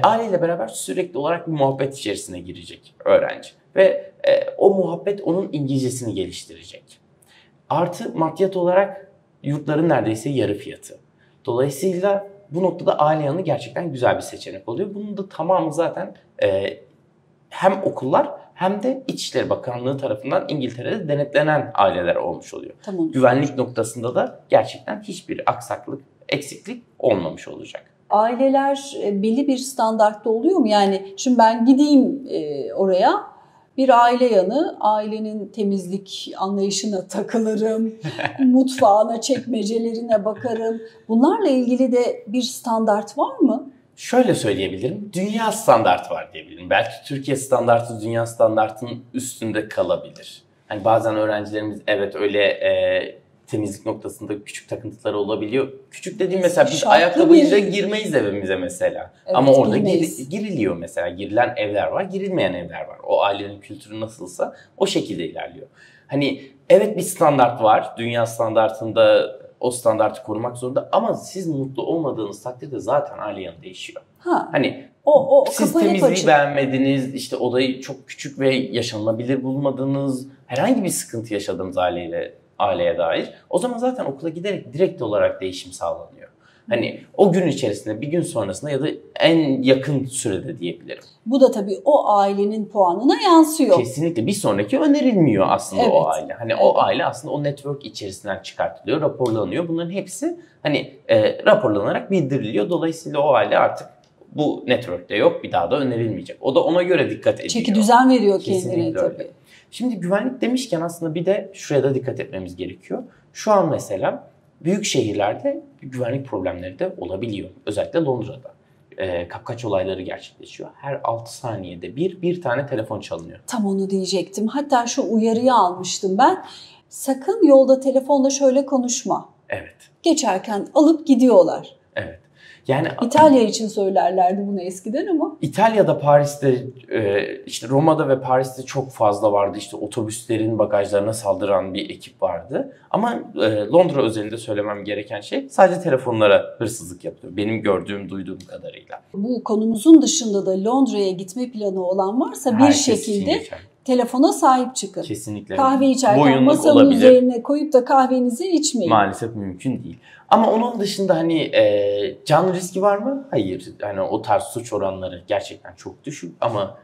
Aileyle beraber sürekli olarak bir muhabbet içerisine girecek öğrenci. Ve o muhabbet onun İngilizcesini geliştirecek. Artı maddiyat olarak yurtların neredeyse yarı fiyatı. Dolayısıyla bu noktada aile yanı gerçekten güzel bir seçenek oluyor. Bunun da tamamı zaten hem okullar hem de İçişleri Bakanlığı tarafından İngiltere'de denetlenen aileler olmuş oluyor. Tamam. Güvenlik noktasında da gerçekten hiçbir aksaklık, eksiklik olmamış olacak. Aileler belli bir standartta oluyor mu? Yani şimdi ben gideyim oraya, bir aile yanı, ailenin temizlik anlayışına takılırım, mutfağına, çekmecelerine bakarım. Bunlarla ilgili de bir standart var mı? Şöyle söyleyebilirim, dünya standartı var diyebilirim. Belki Türkiye standartı dünya standartının üstünde kalabilir. Hani bazen öğrencilerimiz evet öyle temizlik noktasında küçük takıntıları olabiliyor. Küçük dediğim mesela biz ayakkabıyla girmeyiz evimize mesela. Evet, ama orada giriliyor mesela. Girilen evler var, girilmeyen evler var. O ailenin kültürü nasılsa o şekilde ilerliyor. Hani evet bir standart var. Dünya standartında o standartı korumak zorunda ama siz mutlu olmadığınız takdirde zaten aile yanı değişiyor. Hani siz temizliği beğenmediniz, işte odayı çok küçük ve yaşanılabilir bulmadınız, herhangi bir sıkıntı yaşadığınız aileye dair. O zaman zaten okula giderek direkt olarak değişim sağlanıyor. Hani o gün içerisinde, bir gün sonrasında ya da en yakın sürede diyebilirim. Bu da tabii o ailenin puanına yansıyor. Kesinlikle bir sonraki önerilmiyor aslında o aile. Hani o aile aslında o network içerisinden çıkartılıyor, raporlanıyor. Bunların hepsi hani raporlanarak bildiriliyor. Dolayısıyla o aile artık bu network'te yok, bir daha da önerilmeyecek. O da ona göre dikkat ediyor. Çeki düzen veriyor kendine tabii. Şimdi güvenlik demişken aslında bir de şuraya da dikkat etmemiz gerekiyor. Şu an mesela büyük şehirlerde güvenlik problemleri de olabiliyor. Özellikle Londra'da. Kapkaç olayları gerçekleşiyor. Her 6 saniyede bir tane telefon çalınıyor. Tam onu diyecektim. Hatta şu uyarıyı almıştım ben. Sakın yolda telefonla şöyle konuşma. Evet. Geçerken alıp gidiyorlar. Evet. Yani İtalya için söylerlerdi bunu eskiden ama. İtalya'da, Paris'te, işte Roma'da ve Paris'te çok fazla vardı. İşte otobüslerin bagajlarına saldıran bir ekip vardı. Ama Londra özelinde söylemem gereken şey sadece telefonlara hırsızlık yapıyor. Benim gördüğüm, duyduğum kadarıyla. Bu konumuzun dışında da Londra'ya gitme planı olan varsa bir şekilde telefona sahip çıkın. Kesinlikle. Kahve içerken Boyunluk masanın olabilir. üzerine koyup da kahvenizi içmeyin. Maalesef mümkün değil. Ama onun dışında hani can riski var mı? Hayır. Yani o tarz suç oranları gerçekten çok düşük ama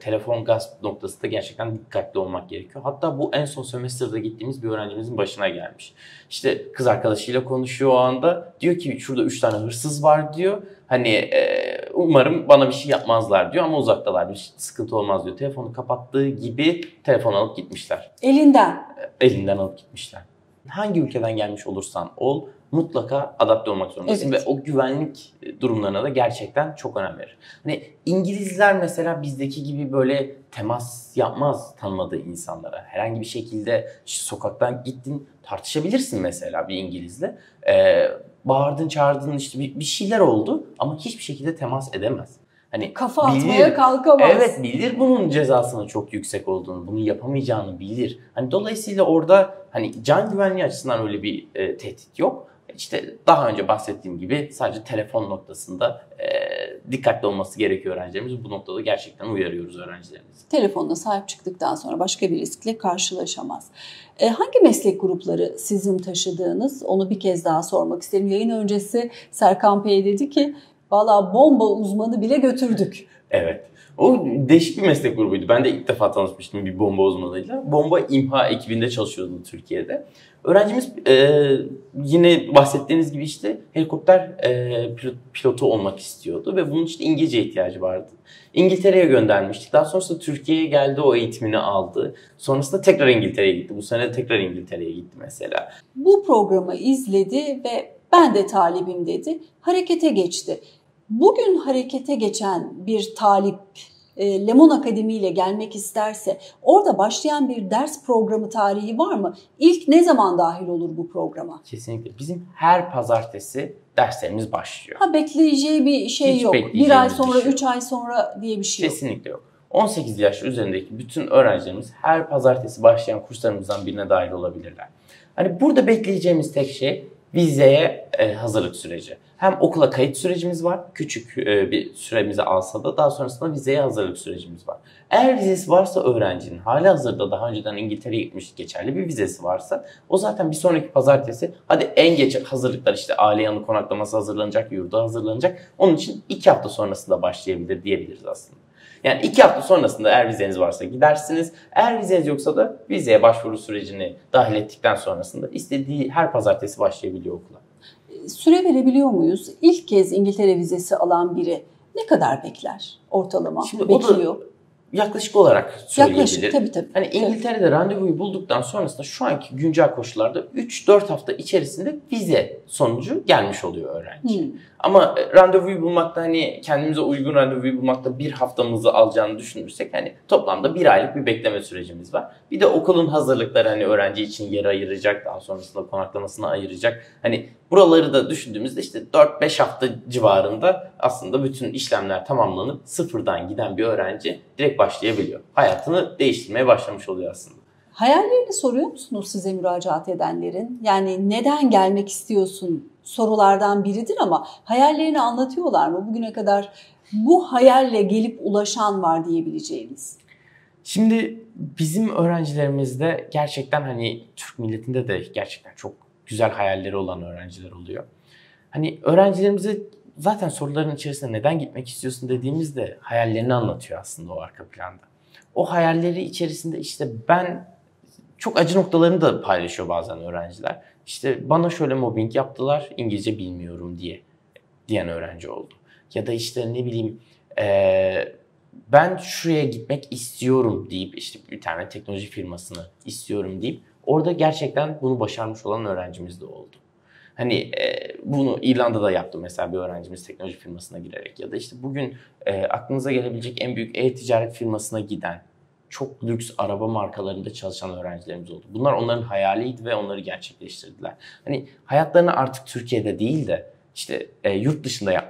telefon gasp noktasında gerçekten dikkatli olmak gerekiyor. Hatta bu en son sömestrde gittiğimiz bir öğrencimizin başına gelmiş. İşte kız arkadaşıyla konuşuyor o anda. Diyor ki şurada 3 tane hırsız var diyor. Hani umarım bana bir şey yapmazlar diyor ama uzaktalar, bir sıkıntı olmaz diyor. Telefonu kapattığı gibi telefon alıp gitmişler. Elinden alıp gitmişler. Hangi ülkeden gelmiş olursan ol mutlaka adapte olmak zorundasın ve o güvenlik durumlarına da gerçekten çok önem verir. Hani İngilizler mesela bizdeki gibi böyle temas yapmaz tanımadığı insanlara. Herhangi bir şekilde işte sokaktan gittin tartışabilirsin mesela bir İngilizle. Bağırdın çağırdın işte bir şeyler oldu ama hiçbir şekilde temas edemez. Hani kafa atmaya kalkamaz. Evet, bilir bunun cezasının çok yüksek olduğunu, bunu yapamayacağını bilir. Hani dolayısıyla orada hani can güvenliği açısından öyle bir tehdit yok. İşte daha önce bahsettiğim gibi sadece telefon noktasında dikkatli olması gerekiyor öğrencilerimiz. Bu noktada gerçekten uyarıyoruz öğrencilerimizi. Telefonuna sahip çıktıktan sonra başka bir riskle karşılaşamaz. Hangi meslek grupları sizin taşıdığınız? Onu bir kez daha sormak isterim. Yayın öncesi Serkan Bey dedi ki valla bomba uzmanı bile götürdük. Evet. O değişik bir meslek grubuydu. Ben de ilk defa tanışmıştım bir bomba uzmanıyla. Bomba imha ekibinde çalışıyordum Türkiye'de. Öğrencimiz yine bahsettiğiniz gibi işte helikopter pilotu olmak istiyordu ve bunun için İngilizce ihtiyacı vardı. İngiltere'ye göndermiştik. Daha sonrasında Türkiye'ye geldi, o eğitimini aldı. Sonrasında tekrar İngiltere'ye gitti. Bu sene tekrar İngiltere'ye gitti mesela. Bu programı izledi ve ben de talibim dedi. Harekete geçti. Bugün harekete geçen bir talip Lemon Akademi ile gelmek isterse orada başlayan bir ders programı tarihi var mı? İlk ne zaman dahil olur bu programa? Kesinlikle. Bizim her pazartesi derslerimiz başlıyor. Bekleyeceği bir şey Hiç yok. bekleyeceğimiz Bir ay sonra, bir şey 3 ay sonra diye bir şey yok. Kesinlikle yok. 18 yaş üzerindeki bütün öğrencilerimiz her pazartesi başlayan kurslarımızdan birine dahil olabilirler. Hani burada bekleyeceğimiz tek şey vizeye hazırlık süreci. Hem okula kayıt sürecimiz var, küçük bir süremizi alsa da daha sonrasında vizeye hazırlık sürecimiz var. Eğer vizesi varsa öğrencinin halihazırda daha önceden İngiltere'ye gitmiş geçerli bir vizesi varsa o zaten bir sonraki pazartesi hadi en geç hazırlıklar işte aile yanı konaklaması hazırlanacak, yurda hazırlanacak. Onun için 2 hafta sonrasında başlayabilir diyebiliriz aslında. Yani 2 hafta sonrasında eğer vizeniz varsa gidersiniz. Eğer vizeniz yoksa da vizeye başvuru sürecini dahil ettikten sonrasında istediği her pazartesi başlayabiliyor okula. Süre verebiliyor muyuz? İlk kez İngiltere vizesi alan biri ne kadar bekler ortalama? Şimdi bekliyor. O da yaklaşık olarak söyleyebilirim. Yaklaşık tabii. Hani İngiltere'de randevuyu bulduktan sonrasında şu anki güncel koşullarda 3-4 hafta içerisinde vize sonucu gelmiş oluyor öğrenci. Ama randevuyu bulmakta hani kendimize uygun randevuyu bulmakta bir haftamızı alacağını düşünürsek hani toplamda 1 aylık bir bekleme sürecimiz var. Bir de okulun hazırlıkları hani öğrenci için yer ayıracak, daha sonrasında konaklamasını ayıracak. Hani buraları da düşündüğümüzde işte 4-5 hafta civarında aslında bütün işlemler tamamlanıp sıfırdan giden bir öğrenci direkt başlayabiliyor. Hayatını değiştirmeye başlamış oluyor aslında. Hayallerini soruyor musunuz size müracaat edenlerin? Yani neden gelmek istiyorsun sorulardan biridir ama hayallerini anlatıyorlar mı? Bugüne kadar bu hayalle gelip ulaşan var diyebileceğiniz. Şimdi bizim öğrencilerimizde gerçekten hani Türk milletinde de gerçekten çok güzel hayalleri olan öğrenciler oluyor. Hani öğrencilerimize zaten soruların içerisinde neden gitmek istiyorsun dediğimizde hayallerini anlatıyor aslında o arka planda. O hayalleri içerisinde işte ben çok acı noktalarını da paylaşıyor bazen öğrenciler. İşte bana şöyle mobbing yaptılar, İngilizce bilmiyorum diyen öğrenci oldu. Ya da işte ne bileyim ben şuraya gitmek istiyorum deyip işte bir tane teknoloji firmasını istiyorum deyip orada gerçekten bunu başarmış olan öğrencimiz de oldu. Hani bunu İrlanda'da yaptı mesela bir öğrencimiz teknoloji firmasına girerek ya da işte bugün aklınıza gelebilecek en büyük e-ticaret firmasına giden çok lüks araba markalarında çalışan öğrencilerimiz oldu. Bunlar onların hayaliydi ve onları gerçekleştirdiler. Hani hayatlarını artık Türkiye'de değil de işte yurt dışında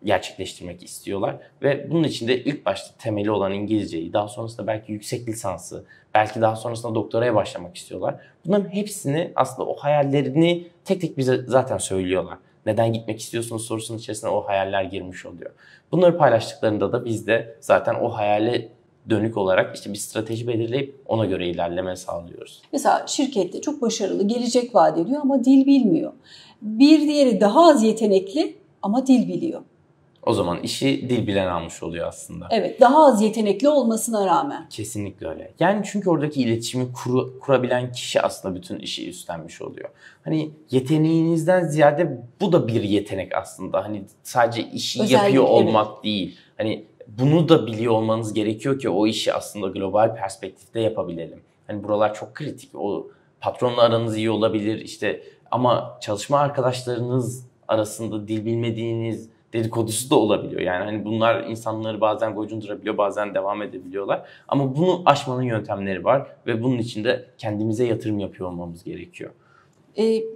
gerçekleştirmek istiyorlar ve bunun için de ilk başta temeli olan İngilizceyi, daha sonrasında belki yüksek lisansı, belki daha sonrasında doktoraya başlamak istiyorlar. Bunların hepsini aslında o hayallerini tek tek bize zaten söylüyorlar. Neden gitmek istiyorsunuz sorusunun içerisine o hayaller girmiş oluyor. Bunları paylaştıklarında da biz de zaten o hayali dönük olarak işte bir strateji belirleyip ona göre ilerleme sağlıyoruz. Mesela şirkette çok başarılı, gelecek vaat ediyor ama dil bilmiyor. Bir diğeri daha az yetenekli ama dil biliyor. O zaman işi dil bilen almış oluyor aslında. Evet, daha az yetenekli olmasına rağmen. Kesinlikle öyle. Yani çünkü oradaki iletişimi kurabilen kişi aslında bütün işi üstlenmiş oluyor. Hani yeteneğinizden ziyade bu da bir yetenek aslında. Hani sadece işi yapıyor olmak değil. Hani bunu da biliyor olmanız gerekiyor ki o işi aslında global perspektifte yapabilelim. Hani buralar çok kritik. O patronla aranız iyi olabilir işte ama çalışma arkadaşlarınız arasında dil bilmediğiniz dedikodusu da olabiliyor. Yani hani bunlar insanları bazen gocundurabiliyor, bazen devam edebiliyorlar. Ama bunu aşmanın yöntemleri var ve bunun için de kendimize yatırım yapıyor olmamız gerekiyor.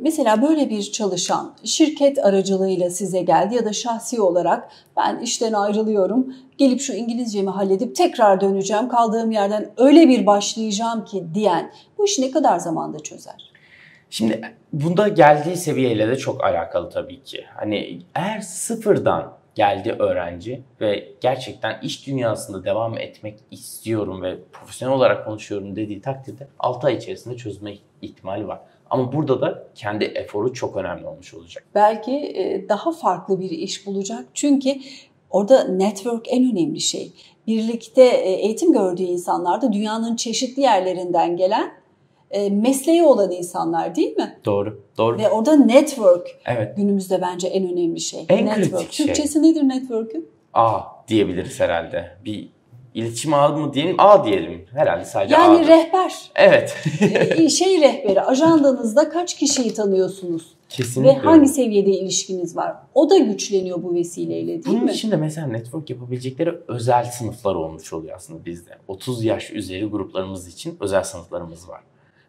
Mesela böyle bir çalışan şirket aracılığıyla size geldi ya da şahsi olarak ben işten ayrılıyorum, gelip şu İngilizcemi halledip tekrar döneceğim, kaldığım yerden öyle bir başlayacağım ki diyen bu işi ne kadar zamanda çözer? Şimdi bunda geldiği seviyeyle de çok alakalı tabii ki. Hani eğer sıfırdan geldi öğrenci ve gerçekten iş dünyasında devam etmek istiyorum ve profesyonel olarak konuşuyorum dediği takdirde 6 ay içerisinde çözme ihtimali var. Ama burada da kendi eforu çok önemli olmuş olacak. Belki daha farklı bir iş bulacak. Çünkü orada network en önemli şey. Birlikte eğitim gördüğü insanlar da dünyanın çeşitli yerlerinden gelen mesleği olan insanlar değil mi? Doğru, doğru. Ve orada network evet. Günümüzde bence en önemli şey. En network. kritik şey. Türkçesi nedir network'ün? Ağ diyebiliriz herhalde. Bir iletişim ağı mı diyelim, ağ diyelim. Herhalde sadece yani ağdır. Rehber. Evet. Rehberi. Ajandanızda kaç kişiyi tanıyorsunuz? Kesinlikle. Ve hangi seviyede ilişkiniz var? O da güçleniyor bu vesileyle değil Bunun mi? Bunun için de mesela network yapabilecekleri özel sınıflar olmuş oluyor aslında bizde. 30 yaş üzeri gruplarımız için özel sınıflarımız var.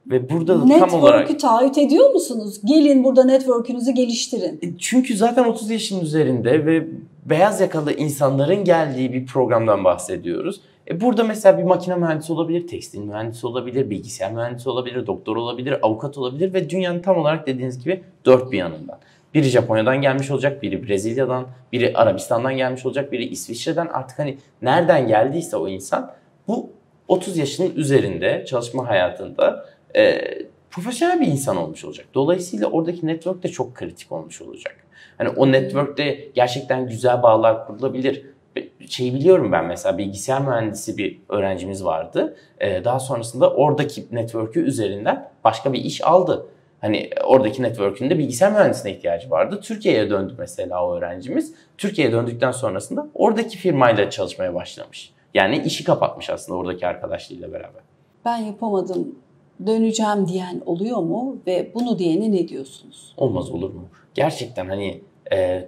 Ve burada da tam olarak... Network'ü taahhüt ediyor musunuz? Gelin burada network'ünüzü geliştirin. Çünkü zaten 30 yaşın üzerinde ve beyaz yakalı insanların geldiği bir programdan bahsediyoruz. Burada mesela bir makine mühendisi olabilir, tekstil mühendisi olabilir, bilgisayar mühendisi olabilir, doktor olabilir, avukat olabilir ve dünyanın tam olarak dediğiniz gibi dört bir yanından. Biri Japonya'dan gelmiş olacak, biri Brezilya'dan, biri Arabistan'dan gelmiş olacak, biri İsviçre'den. Artık hani nereden geldiyse o insan bu 30 yaşının üzerinde çalışma hayatında profesyonel bir insan olmuş olacak. Dolayısıyla oradaki network de çok kritik olmuş olacak. Hani o network'te gerçekten güzel bağlar kurulabilir. Biliyorum ben mesela bilgisayar mühendisi bir öğrencimiz vardı. Daha sonrasında oradaki network'ü üzerinden başka bir iş aldı. Hani oradaki network'ün de bilgisayar mühendisine ihtiyacı vardı. Türkiye'ye döndü mesela o öğrencimiz. Türkiye'ye döndükten sonrasında oradaki firmayla çalışmaya başlamış. Yani işi kapatmış aslında oradaki arkadaşlarıyla beraber. Ben yapamadım, döneceğim diyen oluyor mu ve bunu diyene ne diyorsunuz? Olmaz olur mu? Gerçekten hani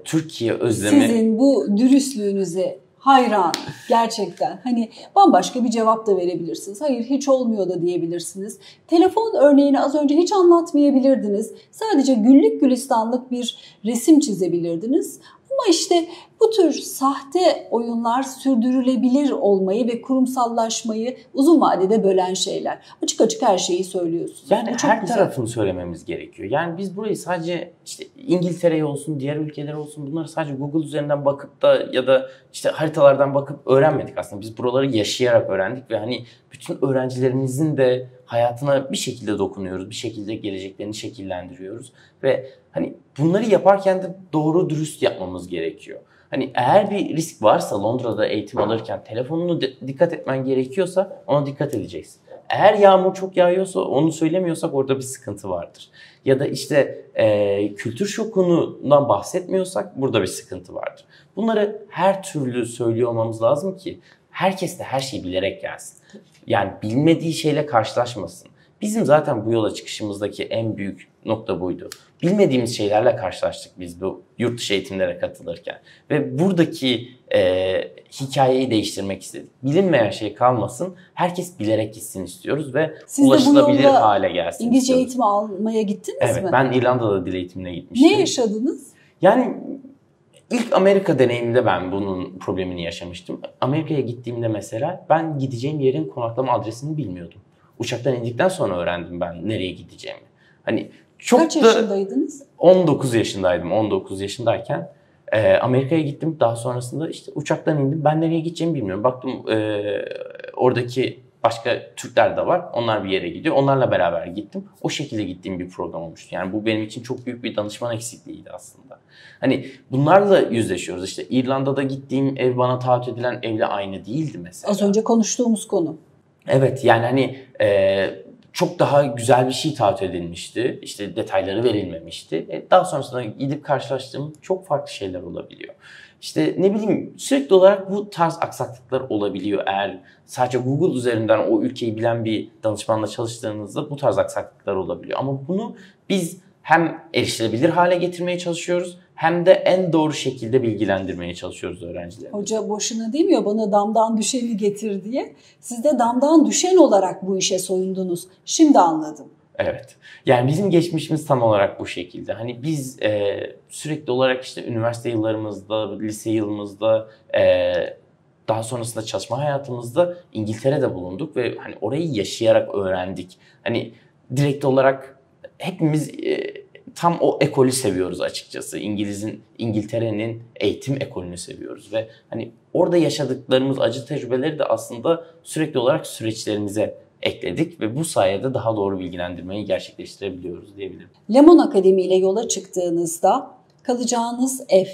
Türkiye özlemi... Sizin bu dürüstlüğünüze hayran gerçekten. Hani bambaşka bir cevap da verebilirsiniz. Hayır hiç olmuyor da diyebilirsiniz. Telefon örneğini az önce hiç anlatmayabilirdiniz. Sadece güllük gülistanlık bir resim çizebilirdiniz. Ama işte bu tür sahte oyunlar sürdürülebilir olmayı ve kurumsallaşmayı uzun vadede bölen şeyler. Açık açık her şeyi söylüyorsunuz. Yani her tarafını söylememiz gerekiyor. Yani biz burayı sadece işte İngiltere'ye olsun, diğer ülkelere olsun bunları sadece Google üzerinden bakıp da ya da işte haritalardan bakıp öğrenmedik aslında. Biz buraları yaşayarak öğrendik ve hani bütün öğrencilerimizin de hayatına bir şekilde dokunuyoruz. Bir şekilde geleceklerini şekillendiriyoruz ve hani bunları yaparken de doğru dürüst yapmamız gerekiyor. Hani eğer bir risk varsa Londra'da eğitim alırken telefonunu dikkat etmen gerekiyorsa ona dikkat edeceksin. Eğer yağmur çok yağıyorsa onu söylemiyorsak orada bir sıkıntı vardır. Ya da işte kültür şokundan bahsetmiyorsak burada bir sıkıntı vardır. Bunları her türlü söylüyor olmamız lazım ki herkes de her şeyi bilerek gelsin. Yani bilmediği şeyle karşılaşmasın. Bizim zaten bu yola çıkışımızdaki en büyük nokta buydu. Bilmediğimiz şeylerle karşılaştık biz bu yurt dışı eğitimlere katılırken. Ve buradaki hikayeyi değiştirmek istedik. Bilinmeyen şey kalmasın, herkes bilerek gitsin istiyoruz ve siz ulaşılabilir hale gelsin İngilizce istiyoruz. eğitimi almaya gittiniz mi? Evet, ben İrlanda'da dil eğitimine gitmiştim. Ne yaşadınız? Yani ilk Amerika deneyiminde ben bunun problemini yaşamıştım. Amerika'ya gittiğimde mesela ben gideceğim yerin konaklama adresini bilmiyordum. Uçaktan indikten sonra öğrendim ben nereye gideceğimi. Hani çok Kaç yaşındaydınız? 19 yaşındaydım. 19 yaşındayken Amerika'ya gittim. Daha sonrasında işte uçaktan indim. Ben nereye gideceğimi bilmiyorum. Baktım oradaki başka Türkler de var. Onlar bir yere gidiyor. Onlarla beraber gittim. O şekilde gittiğim bir program olmuştu. Yani bu benim için çok büyük bir danışman eksikliğiydi aslında. Hani bunlarla yüzleşiyoruz. İşte İrlanda'da gittiğim ev bana taahhüt edilen evle aynı değildi mesela. Az önce konuştuğumuz konu. Evet, yani hani çok daha güzel bir şey taahhüt edilmişti. İşte detayları verilmemişti. Daha sonrasında gidip karşılaştığım çok farklı şeyler olabiliyor. İşte ne bileyim, sürekli olarak bu tarz aksaklıklar olabiliyor. Eğer sadece Google üzerinden o ülkeyi bilen bir danışmanla çalıştığınızda bu tarz aksaklıklar olabiliyor. Ama bunu biz hem erişilebilir hale getirmeye çalışıyoruz hem de en doğru şekilde bilgilendirmeye çalışıyoruz öğrencileri. Hoca boşuna demiyor bana damdan düşeni getir diye. Siz de damdan düşen olarak bu işe soyundunuz. Şimdi anladım. Evet. Yani bizim geçmişimiz tam olarak bu şekilde. Hani biz sürekli olarak işte üniversite yıllarımızda, lise yılımızda, daha sonrasında çalışma hayatımızda İngiltere'de bulunduk ve hani orayı yaşayarak öğrendik. Hani direkt olarak hepimiz tam o ekolü seviyoruz açıkçası. İngiltere'nin eğitim ekolünü seviyoruz ve hani orada yaşadıklarımız acı tecrübeleri de aslında sürekli olarak süreçlerimize ekledik ve bu sayede daha doğru bilgilendirmeyi gerçekleştirebiliyoruz diyebilirim. Lemon Akademi ile yola çıktığınızda kalacağınız ev,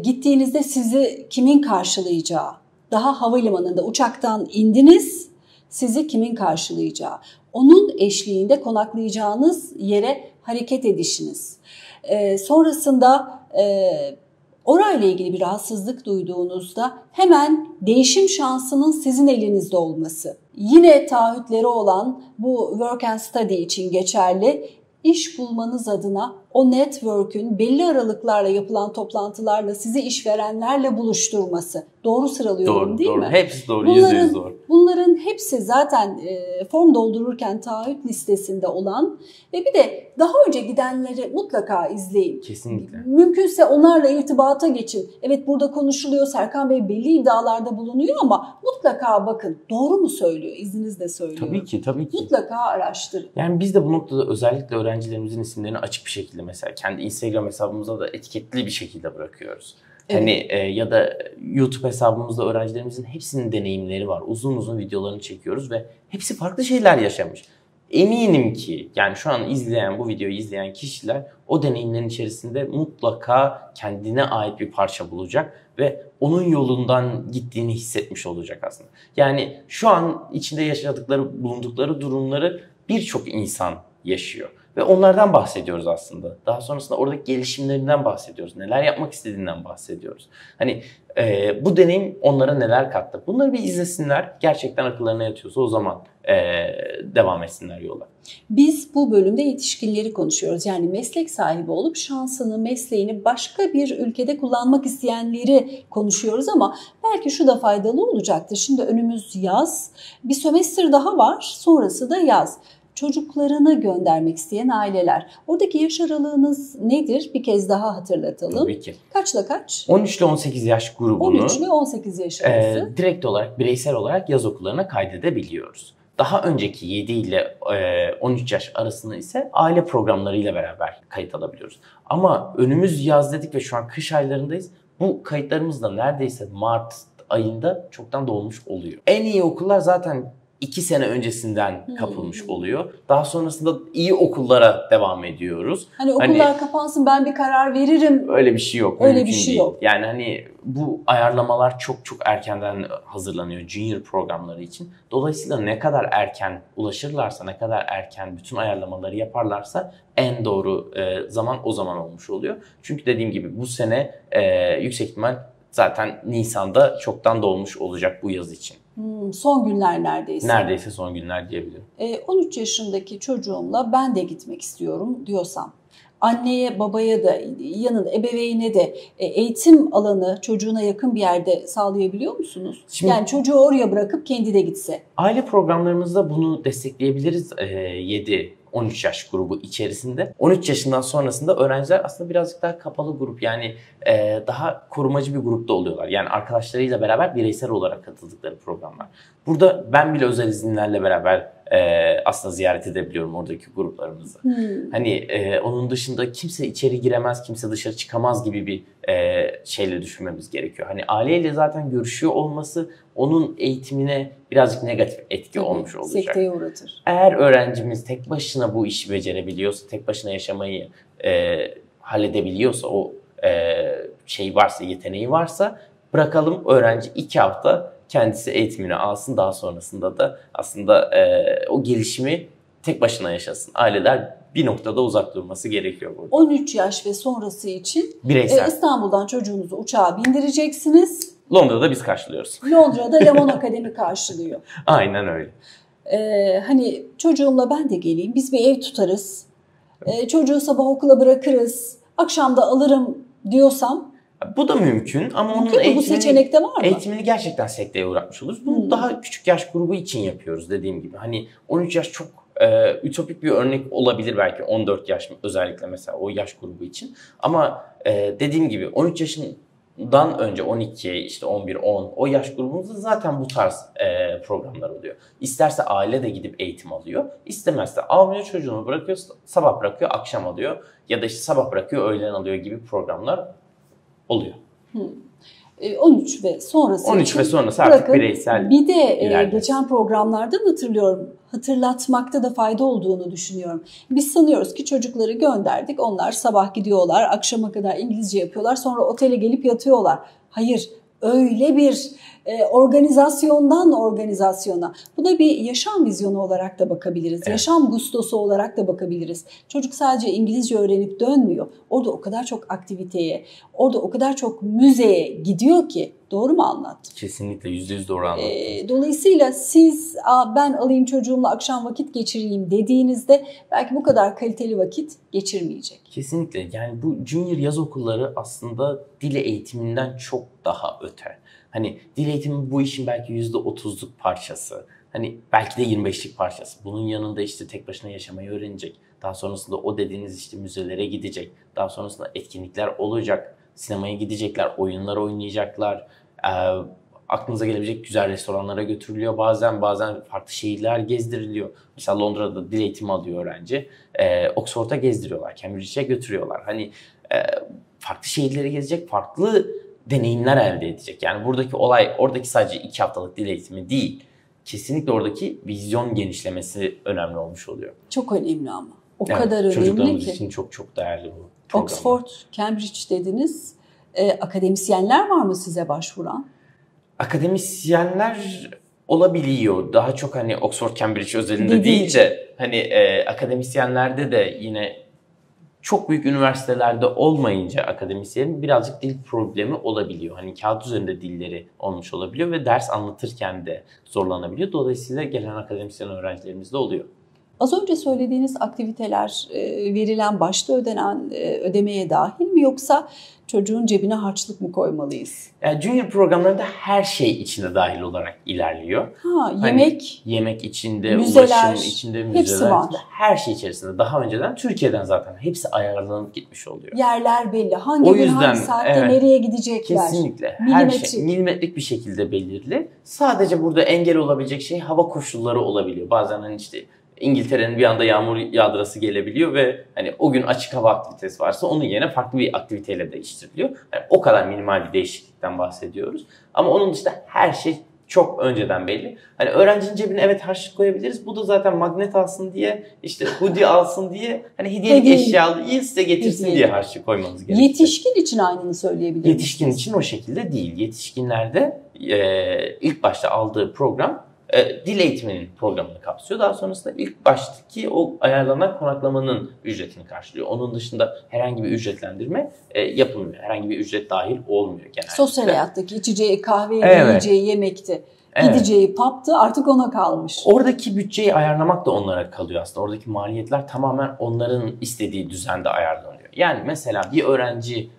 gittiğinizde sizi kimin karşılayacağı, daha havalimanında uçaktan indiniz, sizi kimin karşılayacağı, onun eşliğinde konaklayacağınız yere hareket edişiniz. Sonrasında orayla ilgili bir rahatsızlık duyduğunuzda hemen değişim şansının sizin elinizde olması. Yine taahhütleri olan bu work and study için geçerli. İş bulmanız adına o network'ün belli aralıklarla yapılan toplantılarla sizi işverenlerle buluşturması. Doğru sıralıyorum değil mi? Hepsi doğru, %100 doğru. Bunların hepsi zaten form doldururken taahhüt listesinde olan ve bir de daha önce gidenleri mutlaka izleyin. Kesinlikle. Mümkünse onlarla irtibata geçin. Evet, burada konuşuluyor, Serkan Bey belli iddialarda bulunuyor ama mutlaka bakın doğru mu söylüyor, izninizle söylüyorum. Tabii ki, tabii ki. Mutlaka araştırın. Yani biz de bu noktada özellikle öğrencilerimizin isimlerini açık bir şekilde mesela kendi Instagram hesabımıza da etiketli bir şekilde bırakıyoruz. Evet. Hani ya da YouTube hesabımızda öğrencilerimizin hepsinin deneyimleri var. Uzun uzun videolarını çekiyoruz ve hepsi farklı şeyler yaşamış. Eminim ki yani şu an bu videoyu izleyen kişiler o deneyimlerin içerisinde mutlaka kendine ait bir parça bulacak ve onun yolundan gittiğini hissetmiş olacak aslında. Yani şu an içinde bulundukları durumları birçok insan yaşıyor. Ve onlardan bahsediyoruz aslında. Daha sonrasında oradaki gelişimlerinden bahsediyoruz. Neler yapmak istediğinden bahsediyoruz. Hani bu deneyim onlara neler kattı. Bunları bir izlesinler. Gerçekten akıllarına yatıyorsa o zaman devam etsinler yola. Biz bu bölümde yetişkinleri konuşuyoruz. Yani meslek sahibi olup şansını, mesleğini başka bir ülkede kullanmak isteyenleri konuşuyoruz ama belki şu da faydalı olacaktır. Şimdi önümüz yaz. Bir sömestr daha var. Sonrası da yaz. Çocuklarını göndermek isteyen aileler. Oradaki yaş aralığınız nedir? Bir kez daha hatırlatalım. Tabii ki. Kaçla kaç? 13 ile 18 yaş grubunu 13 ile 18 yaş arası. Direkt olarak, bireysel olarak yaz okullarına kaydedebiliyoruz. Daha önceki 7 ile 13 yaş arasında ise aile programlarıyla beraber kayıt alabiliyoruz. Ama önümüz yaz dedik ve şu an kış aylarındayız. Bu kayıtlarımız da neredeyse Mart ayında çoktan dolmuş oluyor. En iyi okullar zaten 2 sene öncesinden kapılmış oluyor. Daha sonrasında iyi okullara devam ediyoruz. Hani okullar kapansın ben bir karar veririm. Öyle bir şey yok. Öyle bir şey yok. Yani hani bu ayarlamalar çok erkenden hazırlanıyor junior programları için. Dolayısıyla ne kadar erken ulaşırlarsa, ne kadar erken bütün ayarlamaları yaparlarsa en doğru zaman o zaman olmuş oluyor. Çünkü dediğim gibi bu sene yüksek ihtimal zaten Nisan'da çoktan dolmuş olacak bu yaz için. Son günler neredeyse. Neredeyse son günler diyebilirim. 13 yaşındaki çocuğumla ben de gitmek istiyorum diyorsam, anneye, babaya da, yanında ebeveyne de eğitim alanı çocuğuna yakın bir yerde sağlayabiliyor musunuz? Şimdi, yani çocuğu oraya bırakıp kendi de gitse. Aile programlarımızda bunu destekleyebiliriz 7-13 yaş grubu içerisinde. 13 yaşından sonrasında öğrenciler aslında birazcık daha kapalı grup, yani daha korumacı bir grupta oluyorlar. Yani arkadaşlarıyla beraber bireysel olarak katıldıkları programlar. Burada ben bile özel izinlerle beraber aslında ziyaret edebiliyorum oradaki gruplarımızı. Hani onun dışında kimse içeri giremez, kimse dışarı çıkamaz gibi bir şeyle düşünmemiz gerekiyor. Hani aileyle zaten görüşüyor olması onun eğitimine birazcık negatif etki olmuş olacak. Sekteye uğratır. Eğer öğrencimiz tek başına bu işi becerebiliyorsa, tek başına yaşamayı halledebiliyorsa, o şey varsa, yeteneği varsa bırakalım öğrenci 2 hafta kendisi eğitimini alsın. Daha sonrasında da aslında o gelişimi tek başına yaşasın. Aileler bir noktada uzak durması gerekiyor burada. 13 yaş ve sonrası için Bireysel. İstanbul'dan çocuğunuzu uçağa bindireceksiniz. Londra'da biz karşılıyoruz. Londra'da Lemon Akademi karşılıyor. Aynen öyle. Hani çocuğumla ben de geleyim, biz bir ev tutarız. Çocuğu sabah okula bırakırız, akşam da alırım diyorsam. Bu da mümkün ama onun bu seçenekte var mı? Eğitimini gerçekten sekteye uğratmış oluruz. Bunu daha küçük yaş grubu için yapıyoruz dediğim gibi. Hani 13 yaş çok ütopik bir örnek olabilir belki, 14 yaş özellikle mesela o yaş grubu için. Ama dediğim gibi 13 yaşından önce 12, işte 11, 10 o yaş grubumuzda zaten bu tarz programlar oluyor. İsterse aile de gidip eğitim alıyor. İstemezse almıyor, çocuğunu bırakıyor, sabah bırakıyor, akşam alıyor. Ya da işte sabah bırakıyor, öğlen alıyor gibi programlar oluyor. 13 ve sonrası 13 ve sonrası artık bırakın. Bireysel. Bir de geçen programlardan hatırlıyorum. Hatırlatmakta da fayda olduğunu düşünüyorum. Biz sanıyoruz ki çocukları gönderdik. Onlar sabah gidiyorlar, akşama kadar İngilizce yapıyorlar. Sonra otele gelip yatıyorlar. Hayır, öyle bir organizasyondan organizasyona. Buna bir yaşam vizyonu olarak da bakabiliriz. Evet. Yaşam gustosu olarak da bakabiliriz. Çocuk sadece İngilizce öğrenip dönmüyor. Orada o kadar çok aktiviteye, orada o kadar çok müzeye gidiyor ki. Doğru mu anlattım? Kesinlikle %100 doğru anlattınız. Dolayısıyla siz ben alayım çocuğumla akşam vakit geçireyim dediğinizde belki bu kadar kaliteli vakit geçirmeyecek. Kesinlikle. Yani bu junior yaz okulları aslında dil eğitiminden çok daha öte. Hani dil eğitimi bu işin belki %30'luk parçası. Hani belki de 25'lik parçası. Bunun yanında işte tek başına yaşamayı öğrenecek. Daha sonrasında o dediğiniz işte müzelere gidecek. Daha sonrasında etkinlikler olacak. Sinemaya gidecekler, oyunlar oynayacaklar. Aklınıza gelebilecek güzel restoranlara götürülüyor. Bazen farklı şehirler gezdiriliyor. Mesela Londra'da dil eğitimi alıyor öğrenci. Oxford'a gezdiriyorlar, Cambridge'e götürüyorlar. Hani farklı şehirleri gezecek, farklı deneyimler elde edecek. Yani buradaki olay oradaki sadece 2 haftalık dil eğitimi değil. Kesinlikle oradaki vizyon genişlemesi önemli olmuş oluyor. Çok önemli ama. O kadar önemli ki. Çocuklarımız için çok çok değerli bu program. Oxford, Cambridge dediniz. Akademisyenler var mı size başvuran? Akademisyenler olabiliyor. Daha çok hani Oxford, Cambridge özelinde değil de hani akademisyenlerde de yine çok büyük üniversitelerde olmayınca akademisyenin birazcık dil problemi olabiliyor. Hani kağıt üzerinde dilleri olmuş olabiliyor ve ders anlatırken de zorlanabiliyor. Dolayısıyla gelen akademisyen öğrencilerimiz de oluyor. Az önce söylediğiniz aktiviteler verilen başta ödenen ödemeye dahil mi yoksa çocuğun cebine harçlık mı koymalıyız? Yani junior programlarında her şey içine dahil olarak ilerliyor. Yemek, hani yemek içinde, müzeler, ulaşım içinde, hepsi var. Her şey içerisinde. Daha önceden Türkiye'den zaten hepsi ayarlanıp gitmiş oluyor. Yerler belli. Hangi gün hangi saatte nereye gidecekler? Kesinlikle. Her şey milimetrik bir şekilde belirli. Sadece burada engel olabilecek şey hava koşulları olabiliyor. Bazen hani işte İngiltere'nin bir anda yağmur yağdırası gelebiliyor ve hani o gün açık hava aktivitesi varsa onun yerine farklı bir aktiviteyle değiştiriliyor. Yani o kadar minimal bir değişiklikten bahsediyoruz. Ama onun dışında her şey çok önceden belli. Hani öğrencinin cebine evet harçlık koyabiliriz. Bu da zaten magnet alsın diye, işte hoodie alsın diye, hani hediyelik eşya değil size getirsin diye harçlık koymanız gerekiyor. Yetişkin için aynını söyleyebilir misiniz? Yetişkin için o şekilde değil. Yetişkinlerde ilk başta aldığı program dil eğitiminin programını kapsıyor. Daha sonrasında ilk baştaki o ayarlanan konaklamanın ücretini karşılıyor. Onun dışında herhangi bir ücretlendirme yapılmıyor. Herhangi bir ücret dahil olmuyor genelde. Sosyal hayattaki içeceği kahve, yiyeceği yemekti. Gideceği pub'tı, artık ona kalmış. Oradaki bütçeyi ayarlamak da onlara kalıyor aslında. Oradaki maliyetler tamamen onların istediği düzende ayarlanıyor. Yani mesela bir öğrenci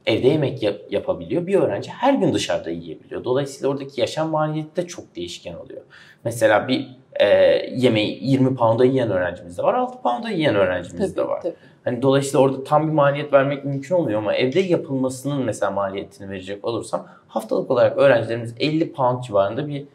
evde yemek yapabiliyor. Bir öğrenci her gün dışarıda yiyebiliyor. Dolayısıyla oradaki yaşam maliyeti de çok değişken oluyor. Mesela bir yemeği 20 pound'a yiyen öğrencimiz de var, 6 pound'a yiyen öğrencimiz de var. Tabii. Hani dolayısıyla orada tam bir maliyet vermek mümkün olmuyor ama evde yapılmasının mesela maliyetini verecek olursam haftalık olarak öğrencilerimiz 50 pound civarında bir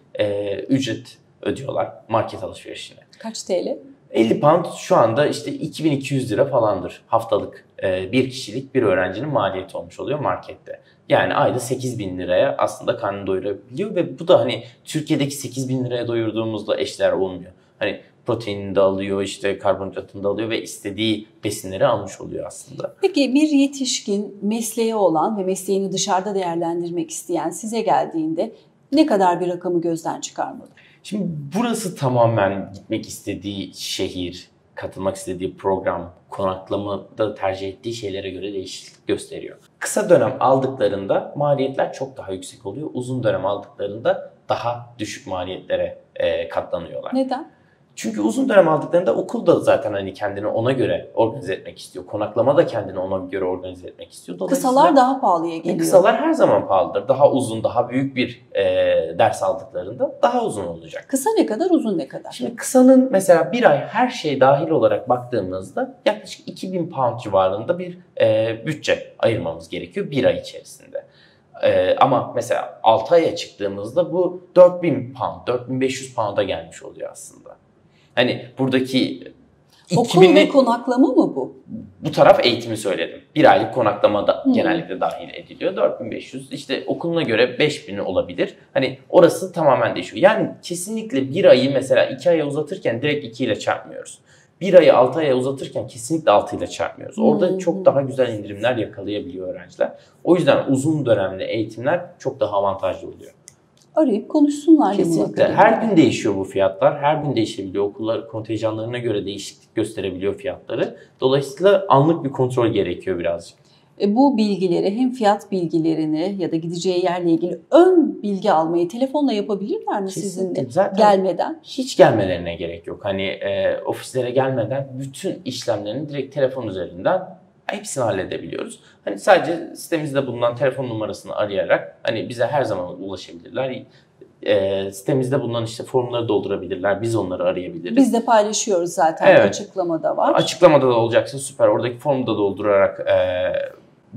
ücret ödüyorlar market alışverişine. Kaç TL? 50 pound şu anda işte 2200 lira falandır haftalık bir kişilik bir öğrencinin maliyeti olmuş oluyor markette. Yani ayda 8.000 liraya aslında karnını doyurabiliyor ve bu da hani Türkiye'deki 8.000 liraya doyurduğumuzda eşdeğer olmuyor. Hani proteinini de alıyor, işte karbonhidratını da alıyor ve istediği besinleri almış oluyor aslında. Peki bir yetişkin mesleği olan ve mesleğini dışarıda değerlendirmek isteyen size geldiğinde ne kadar bir rakamı gözden çıkarmalı? Şimdi burası tamamen gitmek istediği şehir, katılmak istediği program, konaklamada tercih ettiği şeylere göre değişiklik gösteriyor. Kısa dönem aldıklarında maliyetler çok daha yüksek oluyor. Uzun dönem aldıklarında daha düşük maliyetlere katlanıyorlar. Neden? Çünkü uzun dönem aldıklarında okul da zaten hani kendini ona göre organize etmek istiyor. Konaklama da kendini ona göre organize etmek istiyor. Kısalar daha pahalıya geliyor. Kısalar her zaman pahalıdır. Daha uzun, daha büyük bir ders aldıklarında daha uzun olacak. Kısa ne kadar, uzun ne kadar? Şimdi kısanın mesela bir ay her şey dahil olarak baktığımızda yaklaşık 2.000 pound civarında bir bütçe ayırmamız gerekiyor bir ay içerisinde. Ama mesela 6 aya çıktığımızda bu 4.000 pound, 4.500 pound'a gelmiş oluyor aslında. Hani buradaki okul ve konaklama mı bu? Bu taraf eğitimi söyledim. Bir aylık konaklama da genellikle dahil ediliyor. 4.500 işte okuluna göre 5.000 olabilir. Hani orası tamamen değişiyor. Yani kesinlikle bir ayı mesela 2 aya uzatırken direkt 2 ile çarpmıyoruz. Bir ayı 6 aya uzatırken kesinlikle 6 ile çarpmıyoruz. Orada çok daha güzel indirimler yakalayabiliyor öğrenciler. O yüzden uzun dönemli eğitimler çok daha avantajlı oluyor. Arayıp konuşsunlar. Kesinlikle. Her gün değişiyor bu fiyatlar. Her gün değişebiliyor. Okullar kontenjanlarına göre değişiklik gösterebiliyor fiyatları. Dolayısıyla anlık bir kontrol gerekiyor birazcık. Bu bilgileri hem fiyat bilgilerini ya da gideceği yerle ilgili ön bilgi almayı telefonla yapabilirler mi sizinle gelmeden? Hiç gelmelerine gerek yok. Hani ofislere gelmeden bütün işlemlerini direkt telefon üzerinden hepsini halledebiliyoruz. Hani sadece sitemizde bulunan telefon numarasını arayarak hani bize her zaman ulaşabilirler. Sitemizde bulunan işte formları doldurabilirler. Biz onları arayabiliriz. Biz de paylaşıyoruz zaten. Evet. Açıklamada var. Açıklamada da olacaksa süper. Oradaki formu da doldurarak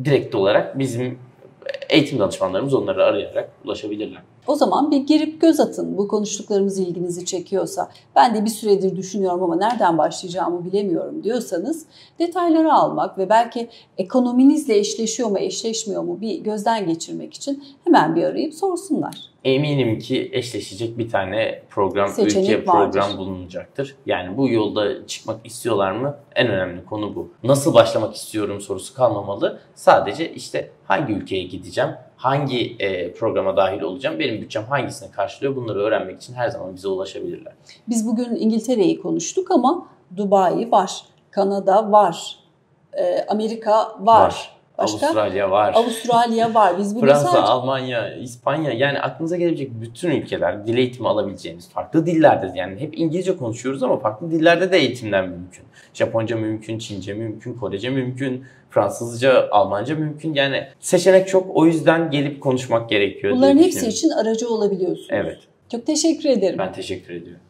direkt olarak bizim eğitim danışmanlarımız onları arayarak ulaşabilirler. O zaman bir girip göz atın. Bu konuştuklarımız ilginizi çekiyorsa, ben de bir süredir düşünüyorum ama nereden başlayacağımı bilemiyorum diyorsanız detayları almak ve belki ekonominizle eşleşiyor mu eşleşmiyor mu bir gözden geçirmek için hemen bir arayıp sorsunlar. Eminim ki eşleşecek bir tane program, seçenek ülke program bulunacaktır. Yani bu yolda çıkmak istiyorlar mı? En önemli konu bu. Nasıl başlamak istiyorum sorusu kalmamalı. Sadece işte hangi ülkeye gideceğim, hangi programa dahil olacağım, benim bütçem hangisini karşılıyor bunları öğrenmek için her zaman bize ulaşabilirler. Biz bugün İngiltere'yi konuştuk ama Dubai var, Kanada var, Amerika var. Başka? Avustralya var. Avustralya var. Biz bugün Fransa, sadece... Almanya, İspanya yani aklınıza gelebilecek bütün ülkeler dil eğitimi alabileceğiniz farklı dillerde yani hep İngilizce konuşuyoruz ama farklı dillerde de eğitimler mümkün. Japonca mümkün, Çince mümkün, Korece mümkün, Fransızca, Almanca mümkün. Yani seçenek çok o yüzden gelip konuşmak gerekiyor. Bunların hepsi için aracı olabiliyorsunuz. Evet. Çok teşekkür ederim. Ben teşekkür ediyorum.